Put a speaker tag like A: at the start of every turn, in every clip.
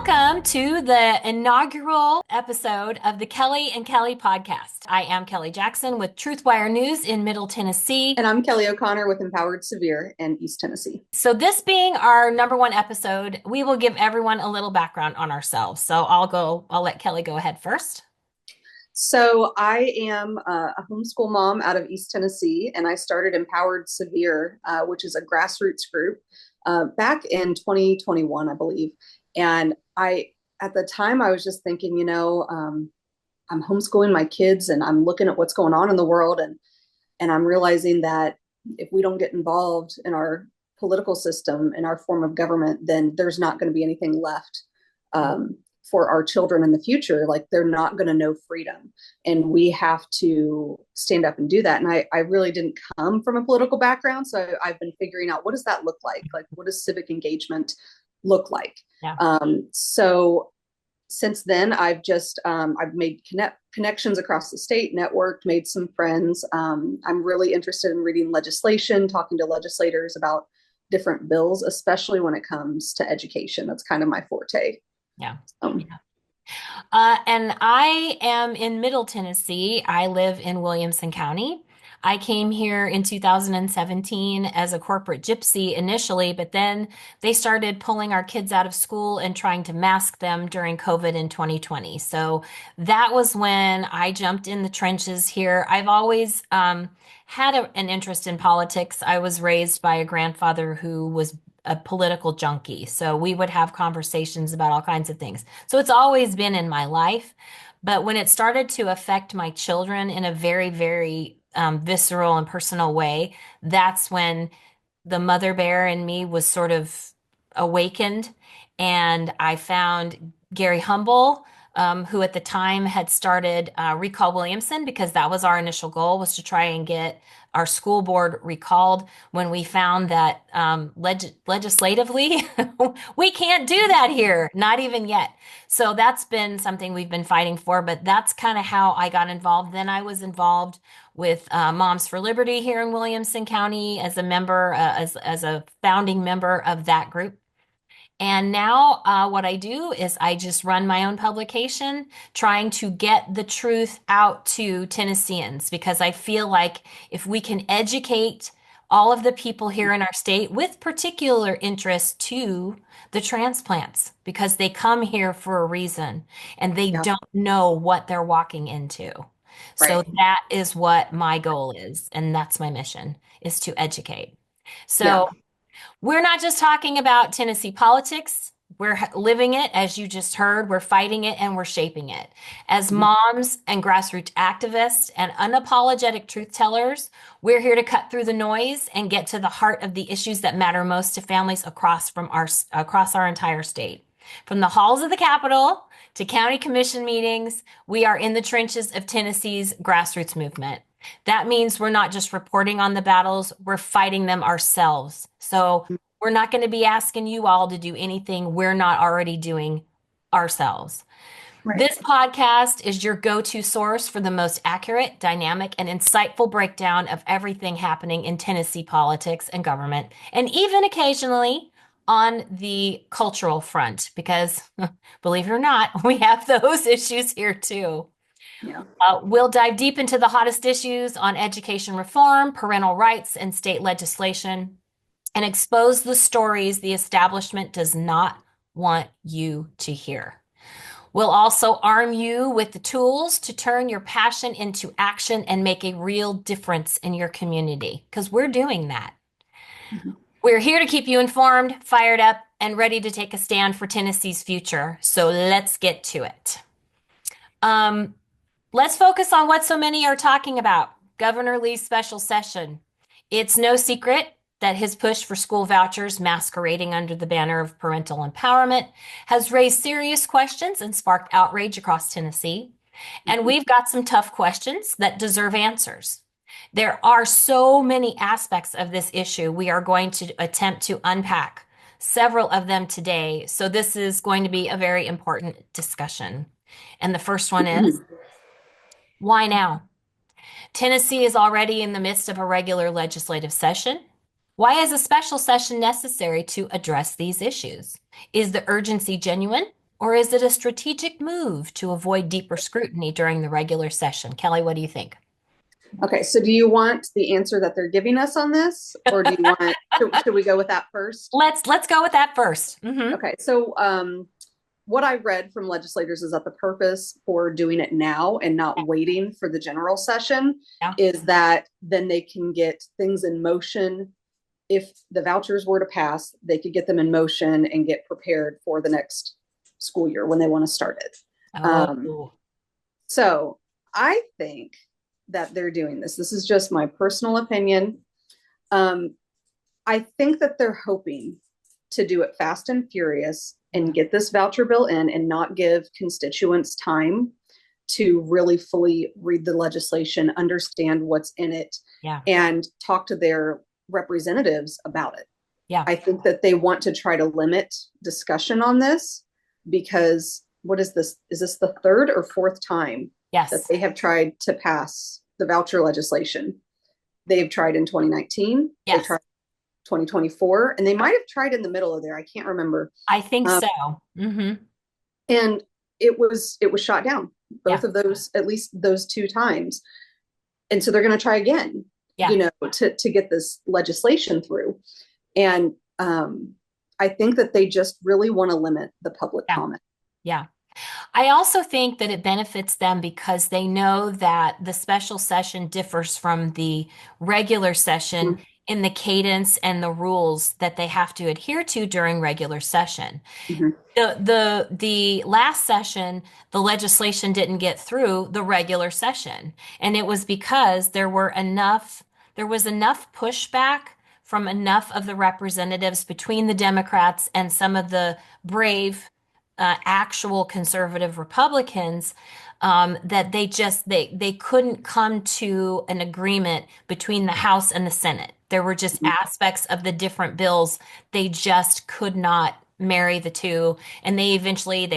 A: Welcome to the inaugural episode of the Kelly and Kelly Podcast. I am Kelly Jackson with TruthWire News in Middle Tennessee.
B: And I'm Kelly O'Connor with Empowered Severe in East Tennessee.
A: So this being our number one episode, we will give everyone a little background on ourselves. So I'll let Kelly go ahead first.
B: So I am a homeschool mom out of East Tennessee, and I started Empowered Severe, which is a grassroots group, back in 2021, I believe. And at the time, I was just thinking, I'm homeschooling my kids and I'm looking at what's going on in the world. And I'm realizing that if we don't get involved in our political system and our form of government, then there's not going to be anything left for our children in the future. Like, they're not going to know freedom. And we have to stand up and do that. And I really didn't come from a political background. So I've been figuring out, what does that look like? Like, what does civic engagement look like?
A: Yeah.
B: So since then, I've made connections across the state, networked, made some friends. I'm really interested in reading legislation, talking to legislators about different bills, especially when it comes to education. That's kind of my forte.
A: Yeah. And I am in Middle Tennessee. I live in Williamson County. I came here in 2017 as a corporate gypsy initially, but then they started pulling our kids out of school and trying to mask them during COVID in 2020. So that was when I jumped in the trenches here. I've always had an interest in politics. I was raised by a grandfather who was a political junkie. So we would have conversations about all kinds of things. So it's always been in my life. But when it started to affect my children in a very, very visceral and personal way, that's when the mother bear in me was sort of awakened. And I found Gary Humble, who at the time had started Recall Williamson, because that was our initial goal, was to try and get our school board recalled, when we found that legislatively, we can't do that here, not even yet. So that's been something we've been fighting for, but that's kind of how I got involved. Then I was involved with Moms for Liberty here in Williamson County as a member, as a founding member of that group. And now what I do is I just run my own publication, trying to get the truth out to Tennesseans, because I feel like if we can educate all of the people here in our state, with particular interest to the transplants, because they come here for a reason and they
B: Yeah.
A: don't know what they're walking into. So
B: Right.
A: that is what my goal is, and that's my mission, is to educate.
B: Yeah.
A: So we're not just talking about Tennessee politics. We're living it, as you just heard. We're fighting it and we're shaping it. As
B: Mhm.
A: moms and grassroots activists and unapologetic truth tellers, we're here to cut through the noise and get to the heart of the issues that matter most to families across our entire state. From the halls of the Capitol to county commission meetings, we are in the trenches of Tennessee's grassroots movement. That means we're not just reporting on the battles, we're fighting them ourselves. So we're not going to be asking you all to do anything we're not already doing ourselves.
B: Right.
A: This podcast is your go-to source for the most accurate, dynamic, and insightful breakdown of everything happening in Tennessee politics and government, and even occasionally on the cultural front, because believe it or not, we have those issues here too.
B: Yeah.
A: We'll dive deep into the hottest issues on education reform, parental rights, and state legislation, and expose the stories the establishment does not want you to hear. We'll also arm you with the tools to turn your passion into action and make a real difference in your community, because we're doing that.
B: Mhm.
A: We're here to keep you informed, fired up, and ready to take a stand for Tennessee's future. So let's get to it. Let's focus on what so many are talking about: Governor Lee's special session. It's no secret that his push for school vouchers, masquerading under the banner of parental empowerment, has raised serious questions and sparked outrage across Tennessee. And
B: Mhm.
A: we've got some tough questions that deserve answers. There are so many aspects of this issue. We are going to attempt to unpack several of them today. So this is going to be a very important discussion. And the first one is, why now? Tennessee is already in the midst of a regular legislative session. Why is a special session necessary to address these issues? Is the urgency genuine? Or is it a strategic move to avoid deeper scrutiny during the regular session? Kelly, what do you think?
B: Okay, so do you want the answer that they're giving us on this, or do you want, should we go with that first?
A: Let's go with that 1st.
B: Okay, so what I read from legislators is that the purpose for doing it now and not waiting for the general session
A: Yeah.
B: is that then they can get things in motion. If the vouchers were to pass, they could get them in motion and get prepared for the next school year when they want to start it.
A: Oh,
B: So I think that they're doing this. This is just my personal opinion. Um, I think that they're hoping to do it fast and furious and get this voucher bill in and not give constituents time to really fully read the legislation, understand what's in it,
A: yeah.
B: and talk to their representatives about it.
A: Yeah.
B: I think that they want to try to limit discussion on this because what is this? Is this the third or fourth time that
A: Yes.
B: they have tried to pass the voucher legislation? They've tried in 2019, they
A: Yes.
B: tried 2024, and they might have tried in the middle of there. I can't remember.
A: I think
B: Um,
A: so. Hmm.
B: and it was shot down
A: Yeah.
B: both of those, at least those two times. And so they're going to try again,
A: Yeah.
B: you know, to get this legislation through. And I think that they just really want to limit the public
A: Yeah.
B: comment.
A: Yeah. I also think that it benefits them because they know that the special session differs from the regular session
B: Mhm.
A: in the cadence and the rules that they have to adhere to during regular session.
B: Mhm.
A: The last session, the legislation didn't get through the regular session, and it was because there was enough pushback from enough of the representatives between the Democrats and some of the brave actual conservative Republicans, that they couldn't come to an agreement between the House and the Senate. There were just
B: Mhm.
A: aspects of the different bills they just could not marry the two, and they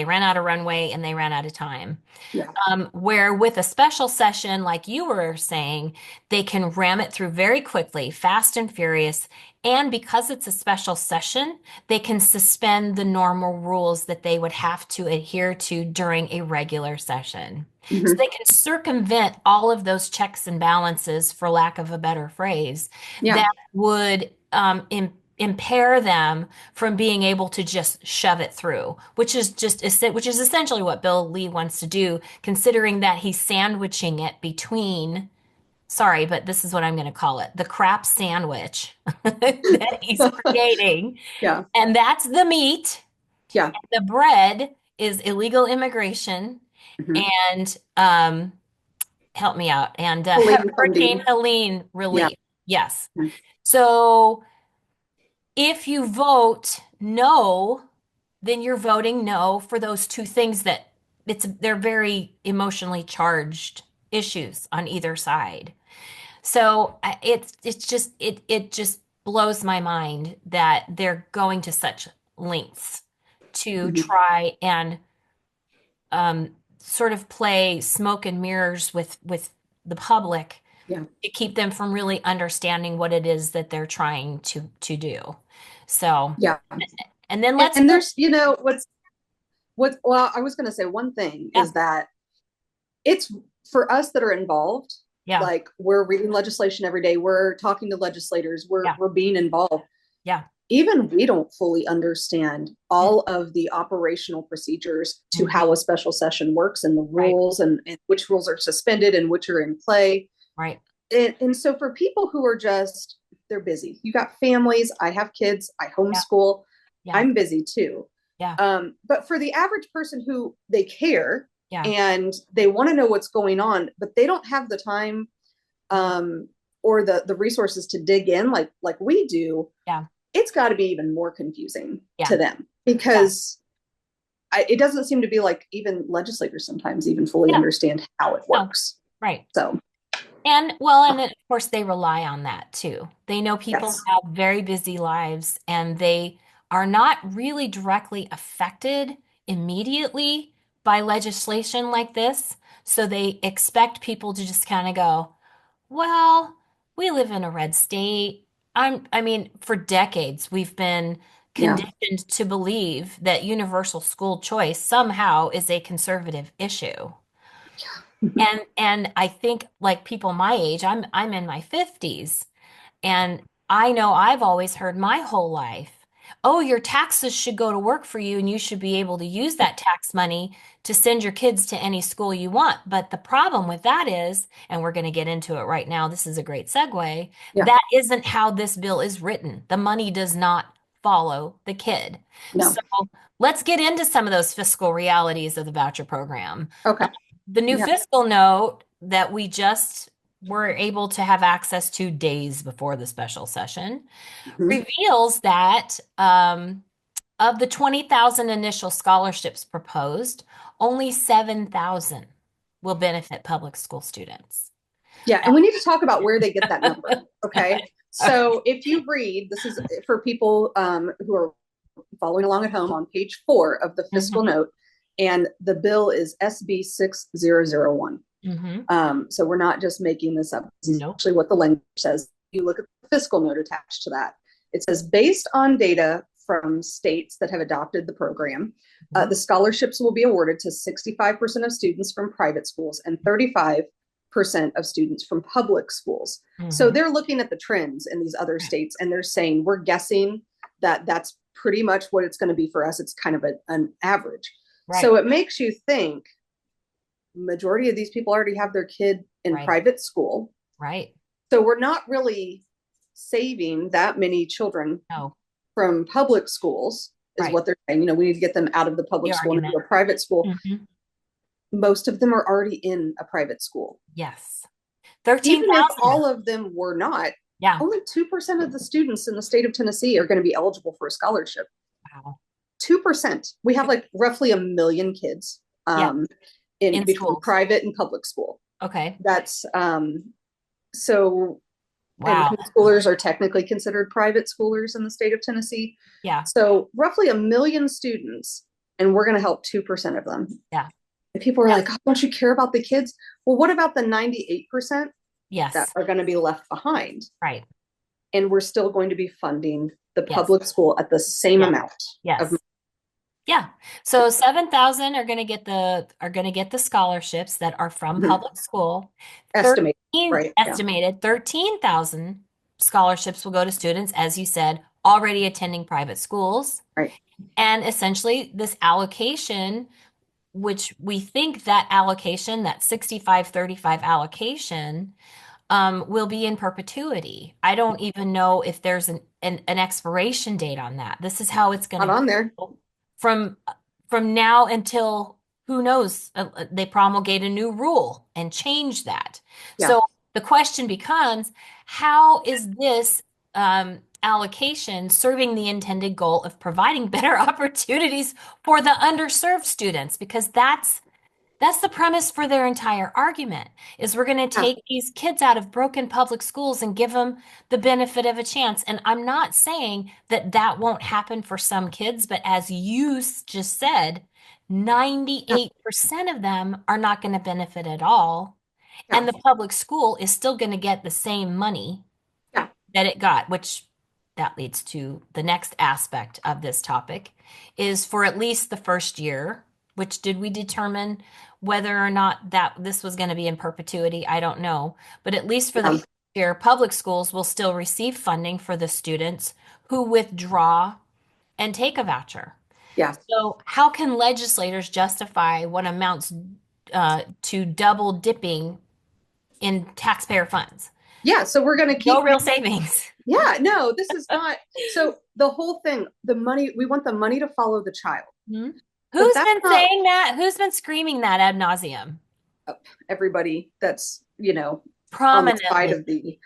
A: ran out of runway and they ran out of time.
B: Yeah.
A: Where with a special session, like you were saying, they can ram it through very quickly, fast and furious. And because it's a special session, they can suspend the normal rules that they would have to adhere to during a regular session. So
B: Mhm.
A: they can circumvent all of those checks and balances, for lack of a better phrase,
B: Yeah.
A: that would impair them from being able to just shove it through, which is essentially what Bill Lee wants to do, considering that he's sandwiching it between, sorry, but this is what I'm going to call it, the crap sandwich that he's creating.
B: Yeah.
A: And that's the meat.
B: Yeah.
A: The bread is illegal immigration
B: Mhm.
A: and help me out, and
B: Helene
A: Hurricane
B: funding.
A: Helene
B: Yeah.
A: relief. Yes.
B: Mhm.
A: So if you vote no, then you're voting no for those two things that they're very emotionally charged issues on either side. So it just blows my mind that they're going to such lengths to
B: Mhm.
A: try and sort of play smoke and mirrors with the public
B: Yeah.
A: to keep them from really understanding what it is that they're trying to do. So,
B: Yeah.
A: and then let's
B: And
A: move.
B: there's, you know, well, I was going to say one thing
A: Yeah,
B: is that it's for us that are involved,
A: yeah,
B: like we're reading legislation every day, we're talking to legislators,
A: yeah,
B: we're being involved.
A: yeah.
B: Even we don't fully understand all of the operational procedures to
A: Mhm.
B: how a special session works and the
A: Right,
B: rules and which rules are suspended and which are in play.
A: right.
B: And so for people who are just, they're busy. You got families. I have kids. I
A: Yeah,
B: homeschool.
A: yeah,
B: I'm busy too.
A: yeah,
B: But for the average person who they care
A: yeah.
B: and they want to know what's going on, but they don't have the time
A: Mhm.
B: or the resources to dig in like we do,
A: Yeah,
B: it's got to be even more confusing
A: yeah,
B: to them
A: yeah.
B: because it doesn't seem to be like even legislators sometimes even fully
A: Yeah,
B: understand how it
A: no,
B: works.
A: right.
B: So,
A: And well, and of course they rely on that too. They know people
B: yes.
A: have very busy lives and they are not really directly affected immediately by legislation like this. So they expect people to just kind of go, well, we live in a red state. I mean, for decades we've been
B: Yeah.
A: conditioned to believe that universal school choice somehow is a conservative issue. And I think like people my age, I'm in my 50s, and I know I've always heard my whole life, oh, your taxes should go to work for you and you should be able to use that tax money to send your kids to any school you want. But the problem with that is, and we're going to get into it right now, this is a great segue,
B: Yeah.
A: that isn't how this bill is written. The money does not follow the kid.
B: No.
A: So let's get into some of those fiscal realities of the voucher program.
B: Okay.
A: The new
B: Yeah.
A: fiscal note that we just were able to have access to days before the special session
B: Mhm.
A: reveals that of the 20,000 initial scholarships proposed, only 7,000 will benefit public school students.
B: Yeah. And we need to talk about where they get that number. Okay. So if you read, this is for people who are following along at home on page 4 of the fiscal
A: Mhm.
B: note, and the bill is SB 6001. So we're not just making this up. This is
A: Nope.
B: actually what the language says. You look at the fiscal note attached to that. It says, based on data from states that have adopted the program, the scholarships will be awarded to 65% of students from private schools and 35% of students from public schools. So they're looking at the trends in these other states, and they're saying, we're guessing that that's pretty much what it's going to be for us. It's kind of an average.
A: Right.
B: So it makes you think, majority of these people already have their kid in
A: Right.
B: private school.
A: Right.
B: So we're not really saving that many children
A: No.
B: from public schools, is
A: Right.
B: what they're saying. We need to get them out of the public
A: The
B: school and
A: argument.
B: into a private school.
A: Mhm.
B: Most of them are already in a private school.
A: Yes.
B: Even if
A: 13,000.
B: all of them were not,
A: Yeah.
B: only 2% of the students in the state of Tennessee are going to be eligible for a scholarship.
A: Wow.
B: 2%. We have like roughly 1 million kids
A: Yeah.
B: in between
A: schools.
B: private and public school.
A: Okay.
B: That's so.
A: Wow.
B: And homeschoolers are technically considered private schoolers in the state of Tennessee.
A: Yeah.
B: So roughly 1 million students, and we're going to help 2% of them.
A: Yeah.
B: And people are like, oh, don't you care about the kids? Well, what about the 98%
A: Yes.
B: that are going to be left behind?
A: Right.
B: And we're still going to be funding the
A: Yes.
B: public school at the same amount.
A: Yes. Yeah. So 7,000 are going to get the scholarships that are from public school.
B: Estimated, right?
A: Estimated 13,000 scholarships will go to students, as you said, already attending private schools.
B: Right.
A: And essentially this allocation, which we think that allocation, that 65-35 allocation, will be in perpetuity. I don't even know if there's an expiration date on that. This is how it's going to
B: Not on there.
A: from now until who knows, they promulgate a new rule and change that.
B: Yeah.
A: So the question becomes, how is this allocation serving the intended goal of providing better opportunities for the underserved students? Because that's the premise for their entire argument, is we're going to take these kids out of broken public schools and give them the benefit of a chance. And I'm not saying that that won't happen for some kids, but as you just said, 98% of them are not going to benefit at all.
B: Yeah.
A: And the public school is still going to get the same money that it got, which that leads to the next aspect of this topic, is for at least the first year, which did we determine whether or not that this was going to be in perpetuity? I don't know. But at least for the first year, public schools will still receive funding for the students who withdraw and take a voucher.
B: Yeah.
A: So how can legislators justify what amounts to double dipping in taxpayer funds?
B: Yeah. So we're going to keep
A: no real savings.
B: Yeah. No, this is not. So the whole thing, the money, we want the money to follow the child.
A: Mm-hmm. Who's been saying that? Who's been screaming that ad nauseum?
B: Everybody that's,
A: prominently
B: on the side of the,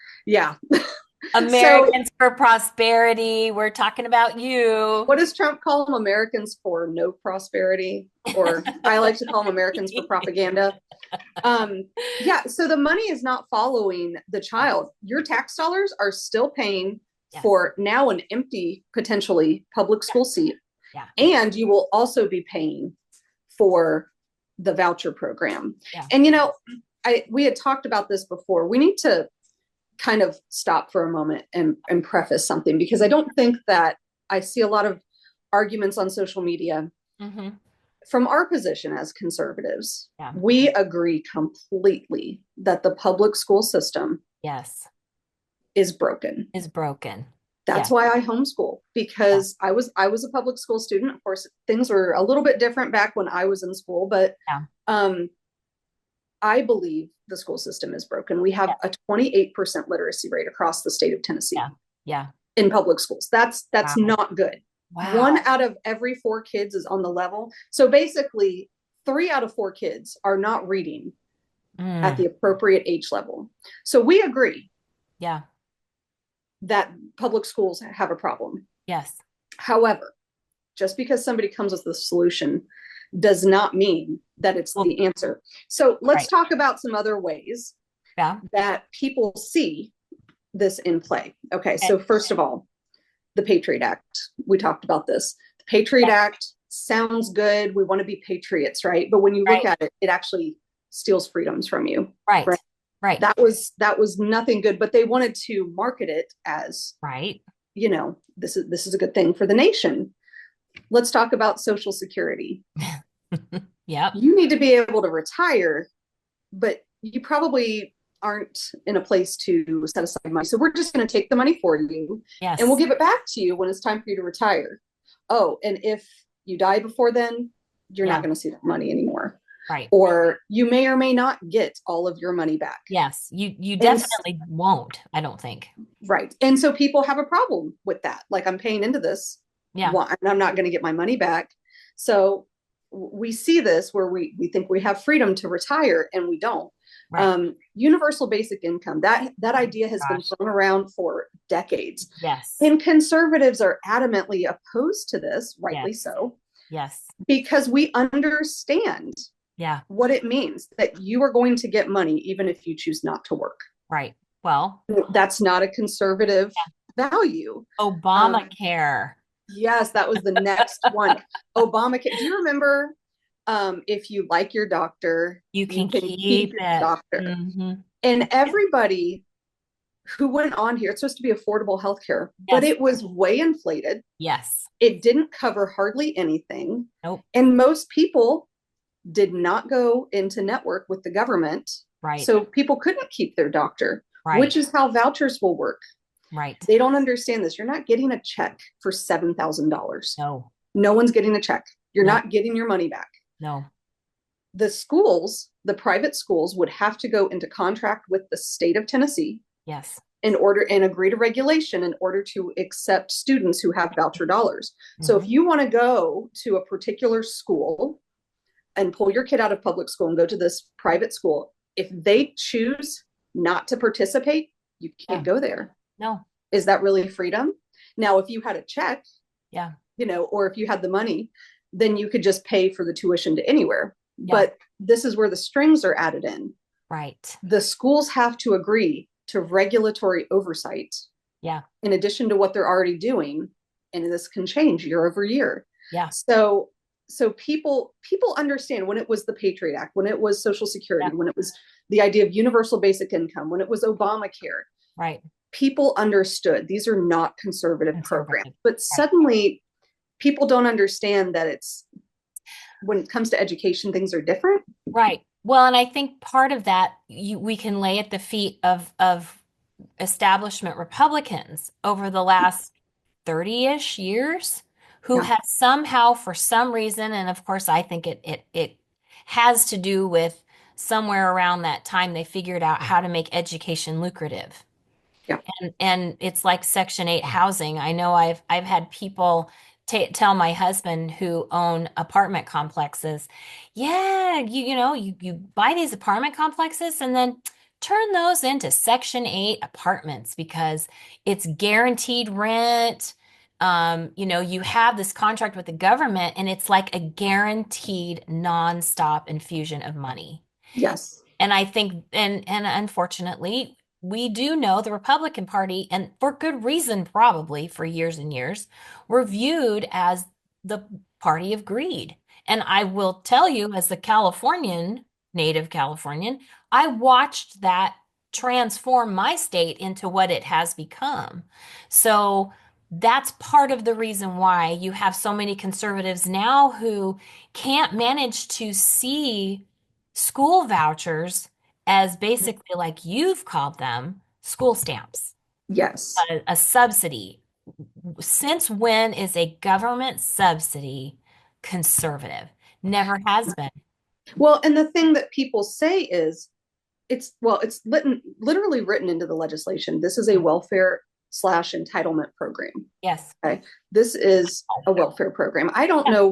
A: Americans for prosperity. We're talking about you.
B: What does Trump call them? Americans for no prosperity, or I like to call them Americans for propaganda. So the money is not following the child. Your tax dollars are still paying for now an empty, potentially public school seat.
A: Yeah.
B: And you will also be paying for the voucher program.
A: Yeah.
B: And, we had talked about this before. We need to kind of stop for a moment and preface something, because I don't think that I see a lot of arguments on social media.
A: Hmm.
B: From our position as conservatives,
A: Yeah.
B: we agree completely that the public school system
A: Yes.
B: is broken.
A: Is broken.
B: That's
A: Yeah.
B: why I homeschool,
A: Yeah.
B: because I was a public school student. Of course, things were a little bit different back when I was in school, but
A: Yeah.
B: um, I believe the school system is broken. We have
A: Yeah.
B: a 28% literacy rate across the state of Tennessee
A: Yeah. Yeah.
B: in public schools. That's
A: Wow.
B: not good. One
A: Wow.
B: out of every four kids is on the level. So basically, 3 out of 4 kids are not reading at
A: Mm.
B: the appropriate age level. So we agree
A: Yeah.
B: that public schools have a problem.
A: Yes.
B: However, just because somebody comes with the solution does not mean that it's
A: Well,
B: the answer. So let's
A: right.
B: talk about some other ways
A: Yeah.
B: that people see this in play. Okay,
A: Okay.
B: so first of all, the Patriot Act. We talked about this. The Patriot
A: Yeah.
B: Act sounds good. We want to be patriots, right? But when you look
A: Right.
B: at it, it actually steals freedoms from you.
A: Right.
B: Right?
A: Right.
B: That was nothing good, but they wanted to market it as,
A: Right.
B: this is a good thing for the nation. Let's talk about Social Security.
A: Yep.
B: You need to be able to retire, but you probably aren't in a place to set aside money. So we're just going to take the money for you and we'll
A: Yes.
B: give it back to you when it's time for you to retire. Oh, and if you die before then, you're not
A: Yeah.
B: going to see that money anymore.
A: Right.
B: Or you may or may not get all of your money back.
A: Yes. You
B: And
A: definitely won't, I don't think.
B: right. And so people have a problem with that. Like, I'm paying into this,
A: Yeah.
B: and I'm not going to get my money back. So we see this where we think we have freedom to retire and we don't.
A: Right.
B: Universal basic income, that idea has been
A: Gosh.
B: thrown around for decades.
A: Yes.
B: And conservatives are adamantly opposed to this, rightly
A: Yes.
B: so,
A: Yes.
B: because we understand
A: Yeah.
B: what it means that you are going to get money even if you choose not to work.
A: Right. Well,
B: That's not a conservative value.
A: Obamacare.
B: Yes, that was the next one. Obamacare. Do you remember, if you like your doctor,
A: You
B: you
A: can
B: can keep
A: keep
B: your
A: it.
B: doctor.
A: Hmm.
B: And everybody who went on here, it's supposed to be affordable healthcare, but
A: Yes.
B: it was way inflated.
A: Yes.
B: It didn't cover hardly anything.
A: Nope.
B: And most people did not go into network with the government.
A: Right.
B: So people couldn't keep their doctor,
A: Right.
B: which is how vouchers will work.
A: Right.
B: They don't understand this. You're not getting a check for $7,000.
A: No.
B: No one's getting a check. You're
A: No.
B: not getting your money back.
A: No.
B: The schools, the private schools, would have to go into contract with the state of Tennessee
A: Yes.
B: and agree to regulation in order to accept students who have voucher dollars. So if
A: Mhm.
B: you want to go to a particular school and pull your kid out of public school and go to this private school, if they choose not to participate, you can't
A: Yeah.
B: go there.
A: No.
B: Is that really freedom? Now, if you had a check,
A: Yeah.
B: or if you had the money, then you could just pay for the tuition to anywhere.
A: Yeah.
B: But this is where the strings are added in.
A: Right.
B: The schools have to agree to regulatory oversight
A: Yeah.
B: in addition to what they're already doing. And this can change year over year.
A: Yeah.
B: So people understand when it was the Patriot Act, when it was Social Security,
A: Yeah.
B: when it was the idea of universal basic income, when it was Obamacare,
A: Right.
B: people understood these are not conservative programs.
A: Conservative.
B: But suddenly people don't understand that it's, when it comes to education, things are different.
A: Right. Well, and I think part of that we can lay at the feet of establishment Republicans over the last 30-ish years who
B: Yeah.
A: have somehow, for some reason, and of course I think it has to do with somewhere around that time they figured out how to make education lucrative.
B: Yeah.
A: And it's like Section 8 housing. I know I've had people tell my husband who own apartment complexes, yeah, you buy these apartment complexes and then turn those into Section 8 apartments because it's guaranteed rent. You have this contract with the government and it's like a guaranteed nonstop infusion of money.
B: Yes.
A: And I think, and unfortunately, we do know the Republican Party, and for good reason, probably for years and years, were viewed as the party of greed. And I will tell you, as a Californian, native Californian, I watched that transform my state into what it has become. So that's part of the reason why you have so many conservatives now who can't manage to see school vouchers as basically, like you've called them, school stamps,
B: Yes.
A: a subsidy. Since when is a government subsidy conservative? Never has been.
B: Well, and the thing that people say is it's literally written into the legislation. This is a welfare slash entitlement program.
A: Yes.
B: Okay. This is a welfare program. I don't know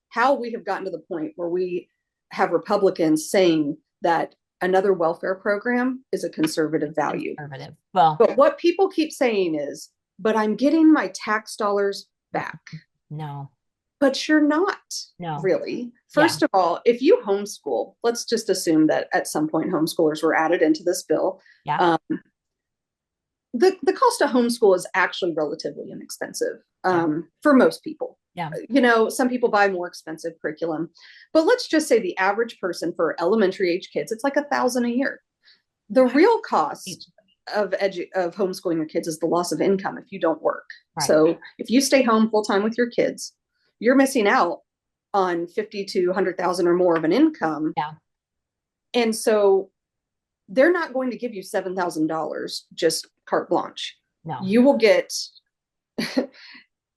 B: how we have gotten to the point where we have Republicans saying that another welfare program is a conservative value.
A: Conservative. Well,
B: But what people keep saying is, but I'm getting my tax dollars back.
A: no,
B: But you're not
A: no.
B: really.
A: Yeah.
B: First of all, if you homeschool, let's just assume that at some point homeschoolers were added into this bill.
A: Yeah.
B: The cost of homeschool is actually relatively inexpensive
A: Yeah.
B: for most people.
A: Yeah.
B: You know, some people buy more expensive curriculum, but let's just say the average person for elementary age kids, it's like $1,000 a year. The real cost of homeschooling your kids is the loss of income if you don't work.
A: Right.
B: So if you stay home full time with your kids, you're missing out on 50 to 100,000 or more of an income.
A: Yeah.
B: And so they're not going to give you $7,000 just carte blanche.
A: No.
B: You will get,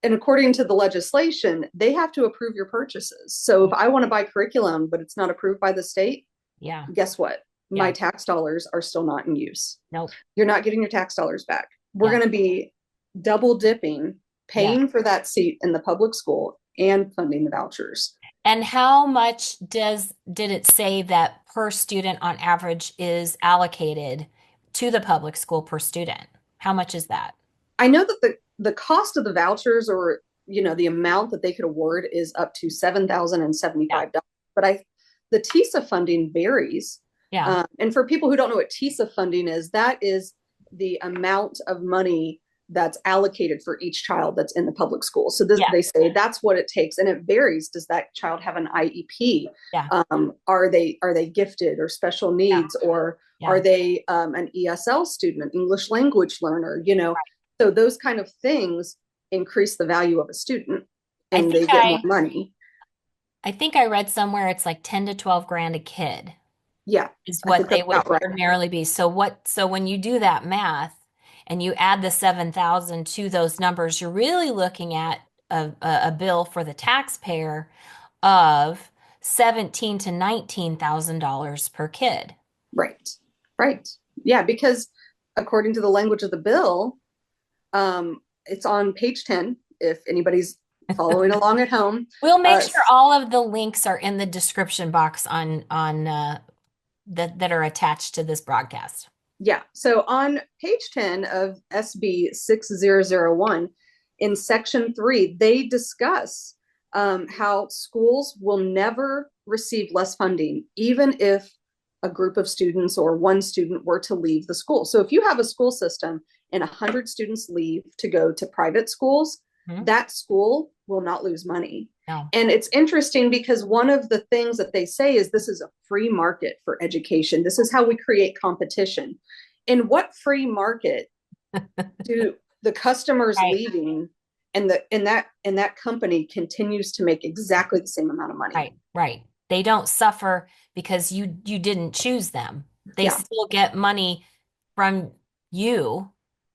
B: and according to the legislation, they have to approve your purchases. So if I want to buy curriculum, but it's not approved by the state,
A: Yeah.
B: guess what?
A: Yeah.
B: My tax dollars are still not in use.
A: Nope.
B: You're not getting your tax dollars back. We're
A: Yeah.
B: going to be double dipping, paying for that seat in the public school and funding the vouchers.
A: And how much did it say that per student on average is allocated to the public school per student? How much is that?
B: I know that the cost of the vouchers, or the amount that they could award, is up to $7,075. But the TISA funding varies.
A: Yeah.
B: And for people who don't know what TISA funding is, that is the amount of money that's allocated for each child that's in the public school. So they say that's what it takes, and it varies. Does that child have an IEP?
A: Yeah.
B: Are they gifted or special needs, or are they an ESL student, an English language learner? So those kind of things increase the value of a student, and they get more money.
A: I think I read somewhere it's like 10 to 12 grand a kid.
B: Yeah,
A: is what they would ordinarily be. So when you do that math and you add the 7,000 to those numbers, you're really looking at a bill for the taxpayer of $17,000 to $19,000 per kid.
B: Right. Yeah, because according to the language of the bill, it's on page 10, if anybody's following along at home.
A: We'll make sure all of the links are in the description box on that are attached to this broadcast.
B: Yeah. So on page 10 of SB 6001, in section 3, they discuss how schools will never receive less funding, even if a group of students or one student were to leave the school. So if you have a school system and 100 students leave to go to private schools, that school will not lose money.
A: No.
B: And it's interesting because one of the things that they say is this is a free market for education. This is how we create competition. In what free market do the customers leaving and that company continues to make exactly the same amount of money?
A: Right. They don't suffer because you didn't choose them. They still get money from you,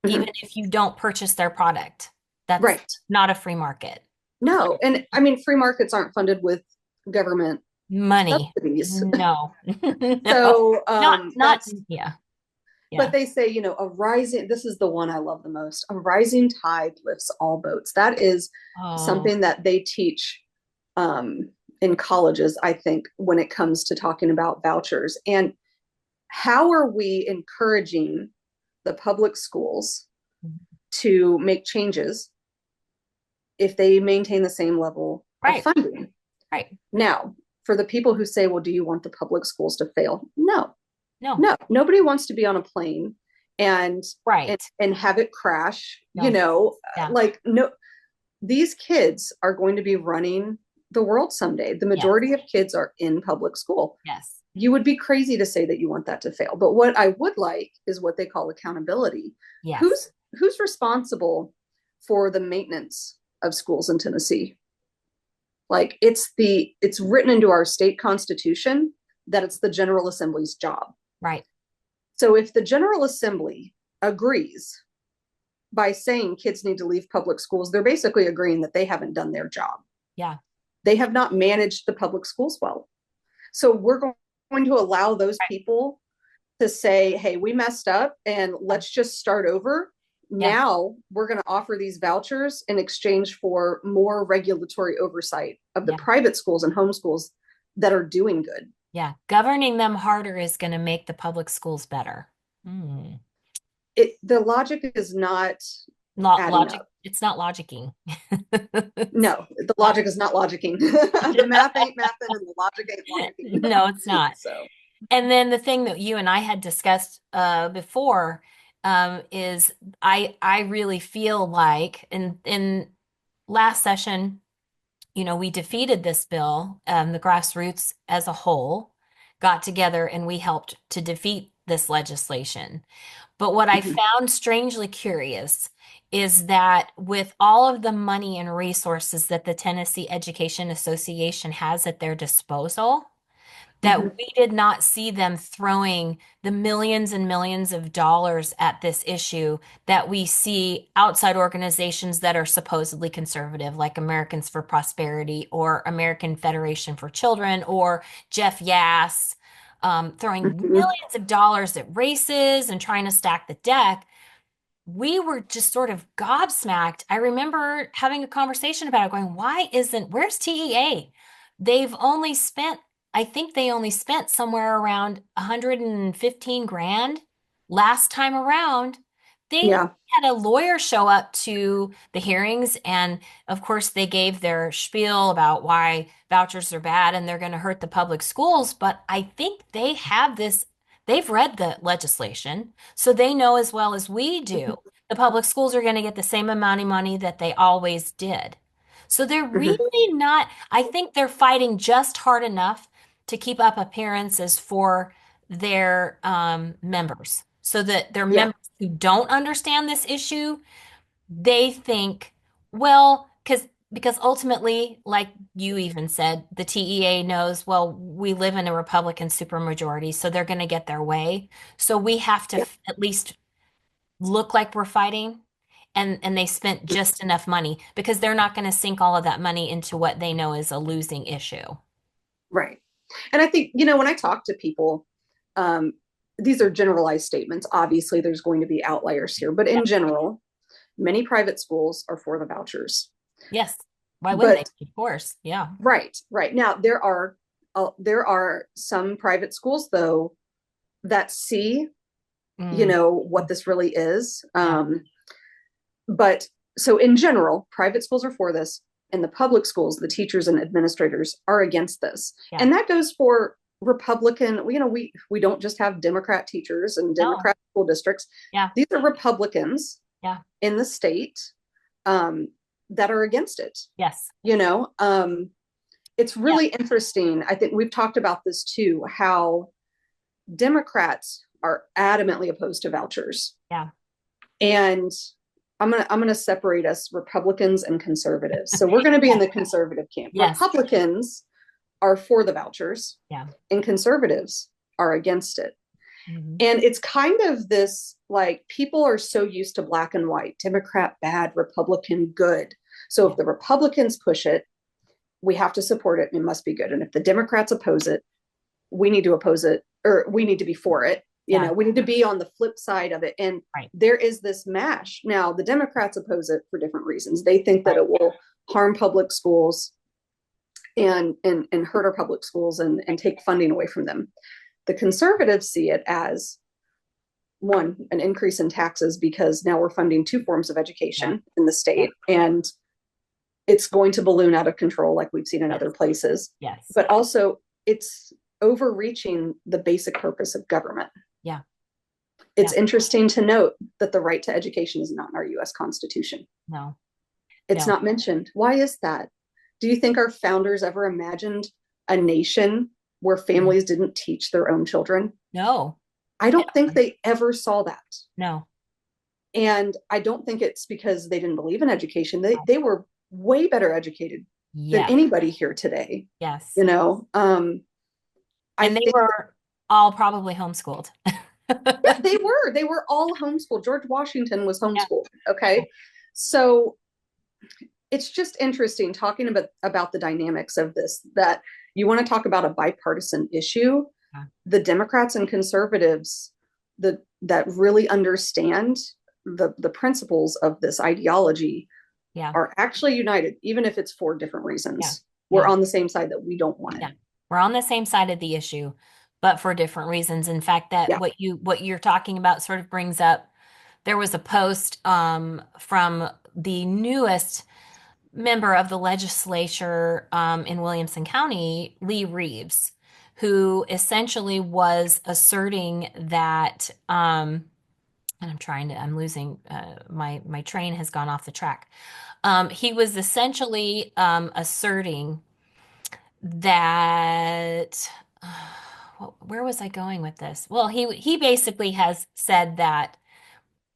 A: even if you don't purchase their product. That's not a free market.
B: No. And I mean, free markets aren't funded with government
A: money.
B: Subsidies.
A: No.
B: So
A: yeah.
B: But they say, this is the one I love the most. A rising tide lifts all boats. That is something that they teach in colleges, I think, when it comes to talking about vouchers. And how are we encouraging the public schools to make changes if they maintain the same level of funding?
A: Right.
B: Now, for the people who say, well, do you want the public schools to fail? No. Nobody wants to be on a plane and have it crash. No. These kids are going to be running the world someday. The majority of kids are in public school.
A: Yes.
B: You would be crazy to say that you want that to fail. But what I would like is what they call accountability.
A: Yes.
B: Who's responsible for the maintenance of schools in Tennessee. Like it's written into our state constitution that it's the General Assembly's job.
A: Right.
B: So if the General Assembly agrees by saying kids need to leave public schools, they're basically agreeing that they haven't done their job.
A: Yeah.
B: They have not managed the public schools well. So we're going to allow those people to say, hey, we messed up and let's just start over.
A: Yeah.
B: Now we're going to offer these vouchers in exchange for more regulatory oversight of the private schools and homeschools that are doing good.
A: Yeah. Governing them harder is going to make the public schools better.
B: The logic is not
A: logic. It's not logicking.
B: No, the logic is not logicking. The math ain't mathing and the logic ain't logicking.
A: No, it's not.
B: So,
A: and then the thing that you and I had discussed before is I really feel like in last session, we defeated this bill. The Grassroots as a whole got together and we helped to defeat this legislation. But what I found strangely curious is that with all of the money and resources that the Tennessee Education Association has at their disposal, that we did not see them throwing the millions and millions of dollars at this issue that we see outside organizations that are supposedly conservative, like Americans for Prosperity or American Federation for Children or Jeff Yass, throwing millions of dollars at races and trying to stack the deck. We were just sort of gobsmacked. I remember having a conversation about it, going, where's TEA? I think they only spent somewhere around 115 grand last time around. They had a lawyer show up to the hearings, and of course they gave their spiel about why vouchers are bad and they're going to hurt the public schools. But I think they've read the legislation, so they know as well as we do, the public schools are going to get the same amount of money that they always did. So they're really not, I think they're fighting just hard enough to keep up appearances for their members, so that their members who don't understand this issue, they think, well, because ultimately, like you even said, the TEA knows, well, we live in a Republican supermajority, so they're going to get their way. So we have to at least look like we're fighting. And they spent just enough money because they're not going to sink all of that money into what they know is a losing issue.
B: Right. And I think, when I talk to people, these are generalized statements. Obviously, there's going to be outliers here, but in general, many private schools are for the vouchers.
A: Yes. Why wouldn't they? Of course. Yeah.
B: Right. Now, there are some private schools, though, that see, what this really is. But so in general, private schools are for this. And the public schools, the teachers and administrators are against this. Yeah. And that goes for Republican, we don't just have Democrat teachers and Democrat school districts.
A: Yeah.
B: These are Republicans in the state that are against it.
A: Yes.
B: It's really interesting. I think we've talked about this too, how Democrats are adamantly opposed to vouchers.
A: Yeah.
B: And I'm gonna separate us, Republicans and conservatives. So we're gonna be in the conservative camp. Yes. Republicans are for the vouchers, and conservatives are against it. And it's kind of this, like, people are so used to black and white, Democrat bad, Republican good. So if the Republicans push it, we have to support it and it must be good. And if the Democrats oppose it, we need to oppose it, or we need to be for it. We need to be on the flip side of it. And there is this mash. Now, the Democrats oppose it for different reasons. They think that it will harm public schools and hurt our public schools and take funding away from them. The conservatives see it as, one, an increase in taxes, because now we're funding two forms of education in the state, and it's going to balloon out of control like we've seen in other places.
A: Yes.
B: But also it's overreaching the basic purpose of government.
A: Yeah.
B: It's interesting to note that the right to education is not in our U.S. Constitution.
A: No.
B: It's not mentioned. Why is that? Do you think our founders ever imagined a nation where families didn't teach their own children?
A: No.
B: I don't think they ever saw that.
A: No.
B: And I don't think it's because they didn't believe in education. They were way better educated than
A: Yes.
B: anybody here today.
A: Yes.
B: You know, I
A: And they
B: think,
A: were all probably homeschooled.
B: yeah, they were all homeschooled. George Washington was
A: Yeah.
B: homeschooled. Okay. So it's just interesting talking about the dynamics of this, that you want to talk about a bipartisan issue.
A: Yeah.
B: The Democrats and conservatives that really understand the principles of this ideology
A: Yeah.
B: are actually united, even if it's for different
A: Yeah.
B: reasons. We're
A: Yeah.
B: on the same side that we don't want it.
A: Yeah. We're on the same side of the issue, but for different reasons. In fact, that
B: Yeah.
A: what you're talking about sort of brings up, there was a post from the newest member of the legislature in Williamson County, Lee Reeves, who essentially was asserting that, and I'm losing, my train has gone off the track. He was essentially asserting that, where was I going with this? Well, he basically has said that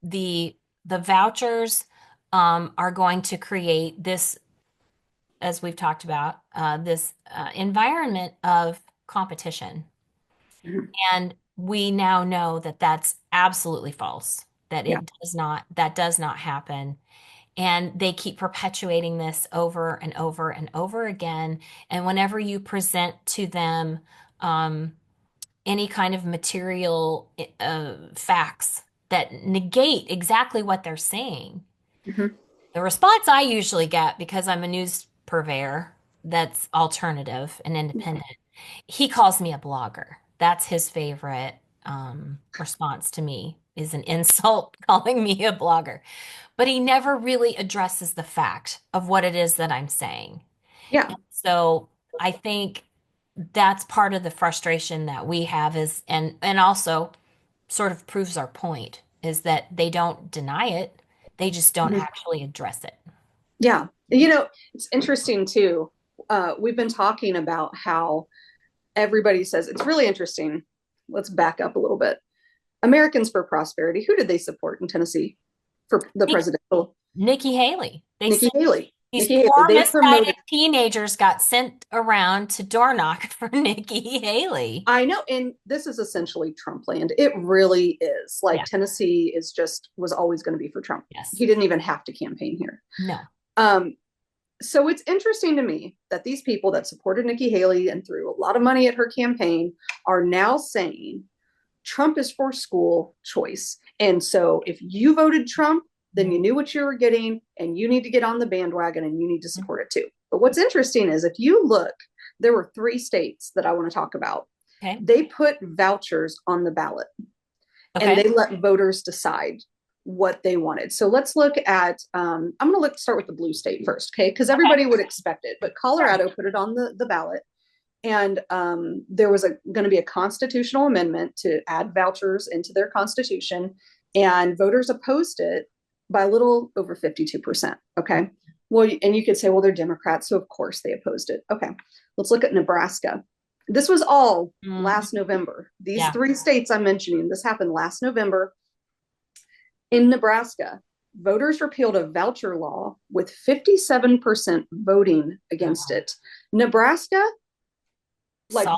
A: the the vouchers are going to create this, as we've talked about, this environment of competition.
B: Mhm.
A: And we now know that that's absolutely false,
B: Yeah.
A: that does not happen. And they keep perpetuating this over and over and over again. And whenever you present to them um, any kind of material facts that negate exactly what they're saying,
B: Mhm.
A: the response I usually get, because I'm a news purveyor that's alternative and independent, he calls me a blogger. That's his favorite response to me, is an insult calling me a blogger. But he never really addresses the fact of what it is that I'm saying.
B: Yeah.
A: So I think that's part of the frustration that we have, is, and also sort of proves our point, is that they don't deny it. They just don't
B: Mhm.
A: actually address it.
B: Yeah. It's interesting too. We've been talking about how everybody says it's really interesting. Let's back up a little bit. Americans for Prosperity, who did they support in Tennessee for the
A: Nick-
B: presidential?
A: Nikki Haley. They
B: Nikki
A: sent
B: Haley.
A: these
B: Nikki Haley.
A: poor
B: They
A: misguided
B: promoted.
A: teenagers got sent around to door knock for Nikki Haley.
B: I know, and this is essentially Trump land. It really is. Like
A: Yeah.
B: Tennessee was always going to be for Trump.
A: Yes.
B: He didn't even have to campaign here.
A: No.
B: Um, so it's interesting to me that these people that supported Nikki Haley and threw a lot of money at her campaign are now saying Trump is for school choice. And so if you voted Trump, then you knew what you were getting, and you need to get on the bandwagon and you need to support it too. But what's interesting is, if you look, there were 3 states that I want to talk about.
A: Okay.
B: They put vouchers on the ballot and
A: Okay.
B: they let voters decide what they wanted. So let's look at, I'm going to start with the blue state first, okay? Because everybody would expect it, but Colorado put it on the ballot. And there was going to be a constitutional amendment to add vouchers into their constitution, and voters opposed it by a little over 52%. Okay. Well, and you could say, well, they're Democrats, so of course they opposed it. Okay. Let's look at Nebraska. This was all last November. These
A: Yeah.
B: 3 states I'm mentioning, this happened last November. In Nebraska, voters repealed a voucher law with 57% voting against it. Nebraska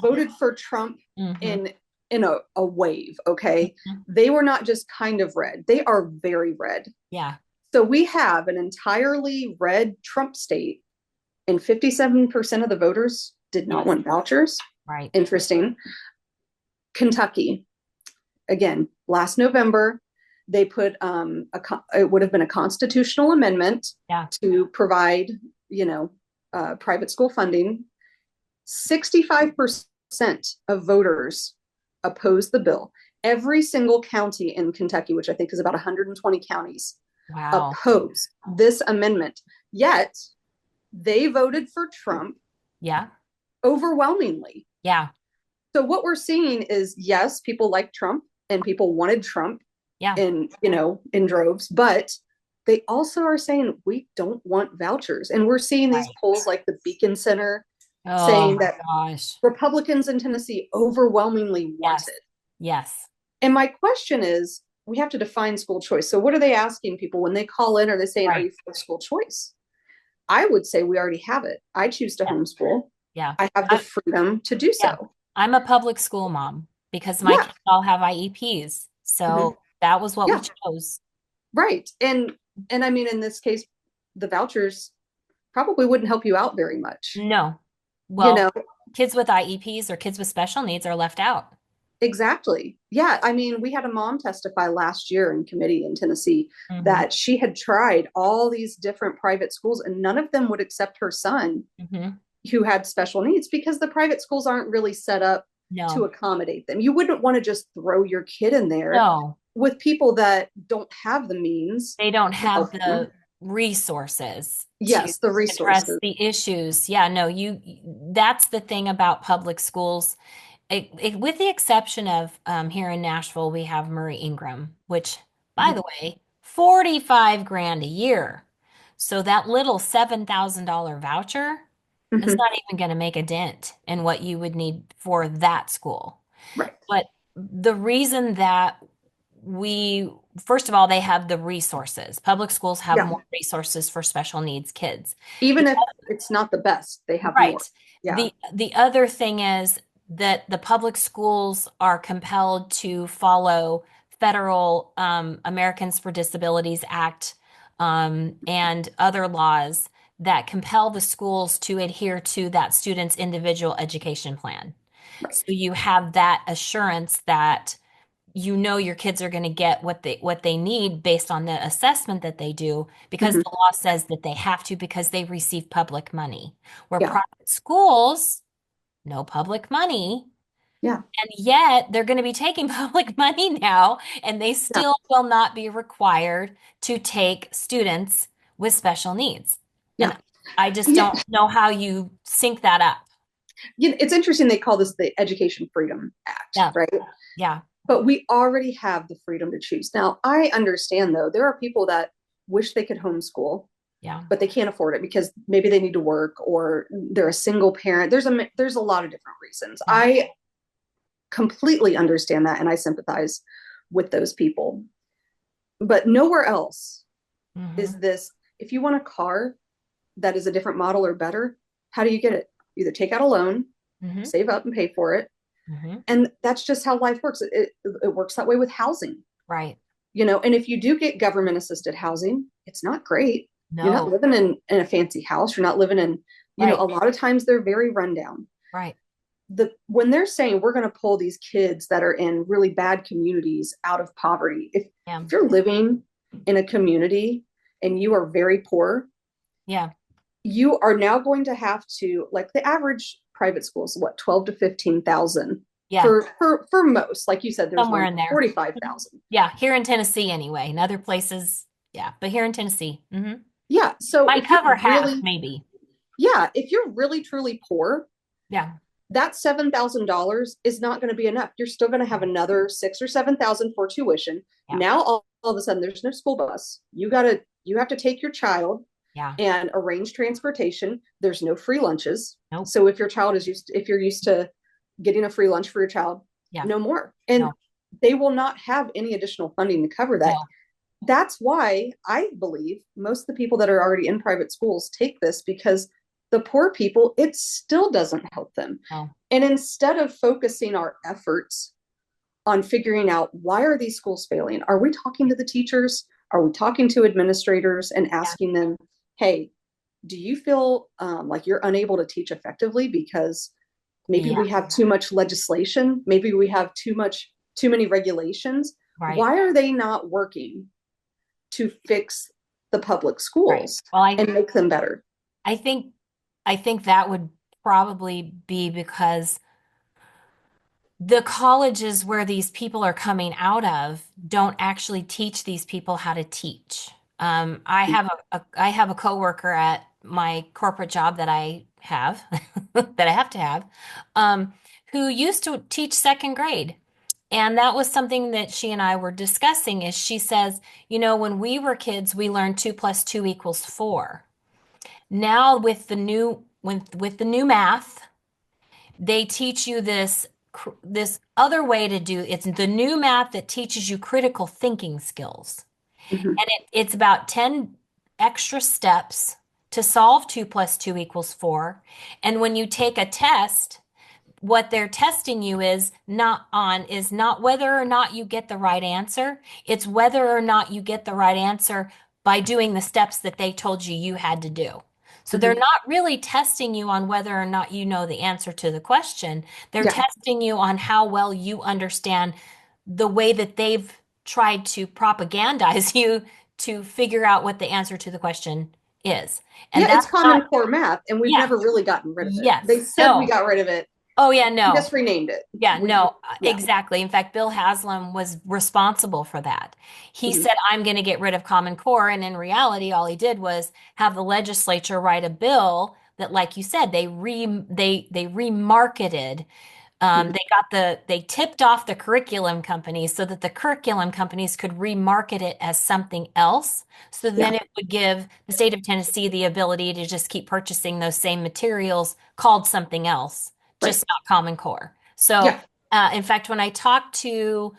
B: voted for Trump in a wave. Okay. They were not just kind of red. They are very red.
A: Yeah.
B: So we have an entirely red Trump state, and 57% of the voters did not want vouchers.
A: Right.
B: Interesting. Kentucky, again, last November, they put it would have been a constitutional amendment to provide, private school funding. 65% of voters opposed the bill. Every single county in Kentucky, which I think is about 120 counties, opposed this amendment. Yet they voted for Trump.
A: Yeah.
B: Overwhelmingly.
A: Yeah.
B: So what we're seeing is, yes, people like Trump and people wanted Trump in droves, but they also are saying we don't want vouchers. And we're seeing these polls like the Beacon Center saying that Republicans in Tennessee overwhelmingly want it.
A: Yes.
B: And my question is, we have to define school choice. So what are they asking people when they call in? Are they saying, are
A: Right.
B: you for school choice? I would say we already have it. I choose to
A: Yeah.
B: homeschool.
A: Yeah.
B: I have the
A: I,
B: freedom to do
A: yeah.
B: so.
A: I'm a public school mom because my
B: Yeah.
A: kids all have IEPs.
B: Mhm.
A: So that was what we
B: Yeah.
A: chose.
B: Right. And I mean, in this case, the vouchers probably wouldn't help you out very much.
A: No.
B: You
A: Well,
B: know,
A: kids with IEPs or kids with special needs are left out.
B: exactly. Yeah. I mean, we had a mom testify last year in committee in Tennessee
A: Hmm.
B: that she had tried all these different private schools and none of them would accept her son
A: Hmm.
B: who had special needs because the private schools aren't really set up to
A: No,
B: accommodate them. You wouldn't want to just throw your kid in there
A: no,
B: with people that don't have the means
A: they don't
B: to
A: have
B: help
A: the
B: them.
A: resources to
B: Yes, the
A: address
B: resources.
A: the issues. Yeah, no, that's the thing about public schools. With the exception of here in Nashville, we have Murray Ingram, which, by
B: Mhm.
A: the way, 45 grand a year. So that little $7,000 voucher is
B: Mhm.
A: not even going to make a dent in what you would need for that school.
B: Right.
A: But the reason that we, first of all, they have the resources. Public schools have
B: Yeah.
A: more resources for special needs kids.
B: Even
A: The
B: if it's not the best, they have more.
A: Right.
B: Yeah.
A: The other thing is that the public schools are compelled to follow federal Americans for Disabilities Act and other laws that compel the schools to adhere to that student's individual education plan.
B: Right.
A: So you have that assurance that you know your kids are going to get what they need based on the assessment that they do because
B: Mhm.
A: the law says that they have to because they receive public money. Where
B: Yeah.
A: private schools, no public money,
B: Yeah.
A: and yet they're going to be taking public money now, and they
B: Yeah.
A: still will not be required to take students with special needs.
B: Yeah.
A: And I just
B: Yeah.
A: don't know how you sync that up.
B: It's interesting they call this the Education Freedom Act,
A: Yeah,
B: right?
A: yeah,
B: But we already have the freedom to choose. Now, I understand though, there are people that wish they could homeschool,
A: yeah,
B: but they can't afford it because maybe they need to work or they're a single parent. There's a lot of different reasons.
A: yeah.
B: I completely understand that and I sympathize with those people. But nowhere else is
A: Hmm.
B: this, if you want a car that is a different model or better, how do you get it? Either take out a loan,
A: Hmm.
B: save up and pay for it.
A: Hmm.
B: And that's just how life works. It works that way with housing,
A: Right.
B: and if you do get government assisted housing, it's not great. You're not
A: No.
B: living in a fancy house. You're not living in,
A: Right.
B: a lot of times they're very rundown.
A: Right.
B: When they're saying we're going to pull these kids that are in really bad communities out of poverty,
A: Yeah.
B: if you're living in a community and you are very poor,
A: Yeah.
B: you are now going to have to, like, the average private school is what, 12 to 15,000
A: Yeah.
B: for most. Like you said, there's
A: Somewhere
B: one
A: in
B: for
A: there.
B: 45,000.
A: Yeah. Here in Tennessee, anyway. In other places, yeah. But here in Tennessee,
B: Yeah. So
A: might cover half, maybe.
B: if you're really truly poor,
A: Yeah.
B: that $7,000 is not going to be enough. You're still going to have another 6 or 7,000 for tuition.
A: Yeah.
B: Now all of a sudden there's no school bus. You have to take your child
A: Yeah.
B: and arrange transportation. There's no free lunches.
A: Nope.
B: So if you're used to getting a free lunch for your child,
A: Yeah.
B: no more. And
A: No.
B: they will not have any additional funding to cover that.
A: No.
B: That's why I believe most of the people that are already in private schools take this, because the poor people, it still doesn't help them.
A: No.
B: And instead of focusing our efforts on figuring out why are these schools failing, are we talking to the teachers? Are we talking to administrators and
A: Yeah.
B: asking them, hey, do you feel like you're unable to teach effectively because maybe
A: Yeah.
B: we have too much legislation, maybe we have too many regulations?
A: Right.
B: Why are they not working to fix the public
A: Right.
B: schools
A: Well,
B: and make them better?
A: I think I think that would probably be because the colleges where these people are coming out of don't actually teach these people how to teach. I have a coworker at my corporate job that I have that I have to have, who used to teach second grade. And that was something that she and I were discussing is she says, when we were kids, we learned 2 + 2 = 4. Now with the new math, they teach you this this other way to do it's the new math that teaches you critical thinking skills.
B: Mhm.
A: And it's about 10 extra steps to solve 2 plus 2 equals 4. And when you take a test, what they're testing you is not whether or not you get the right answer. It's whether or not you get the right answer by doing the steps that they told you you had to do. So they're
B: Mhm.
A: not really testing you on whether or not you know the answer to the question. They're
B: Yeah.
A: testing you on how well you understand the way that they've tried to propagandize you to figure out what the answer to the question is. And
B: Yeah, it's
A: that's
B: Common
A: not,
B: Core math, and we've
A: yeah,
B: never really gotten rid of it. They
A: yes,
B: said we
A: no.
B: got rid of it.
A: Oh, yeah,
B: We
A: no.
B: just renamed it.
A: Yeah, no,
B: Yeah.
A: exactly. In fact, Bill Haslam was responsible for that. He
B: Mhm.
A: said, I'm going to get rid of Common Core. And in reality, all he did was have the legislature write a bill that, like you said, they remarketed.
B: Mhm.
A: They tipped off the curriculum companies so that the curriculum companies could remarket it as something else. So
B: Yeah.
A: then it would give the state of Tennessee the ability to just keep purchasing those same materials called something else,
B: Right.
A: just not Common Core. So,
B: Yeah.
A: in fact, when I talked to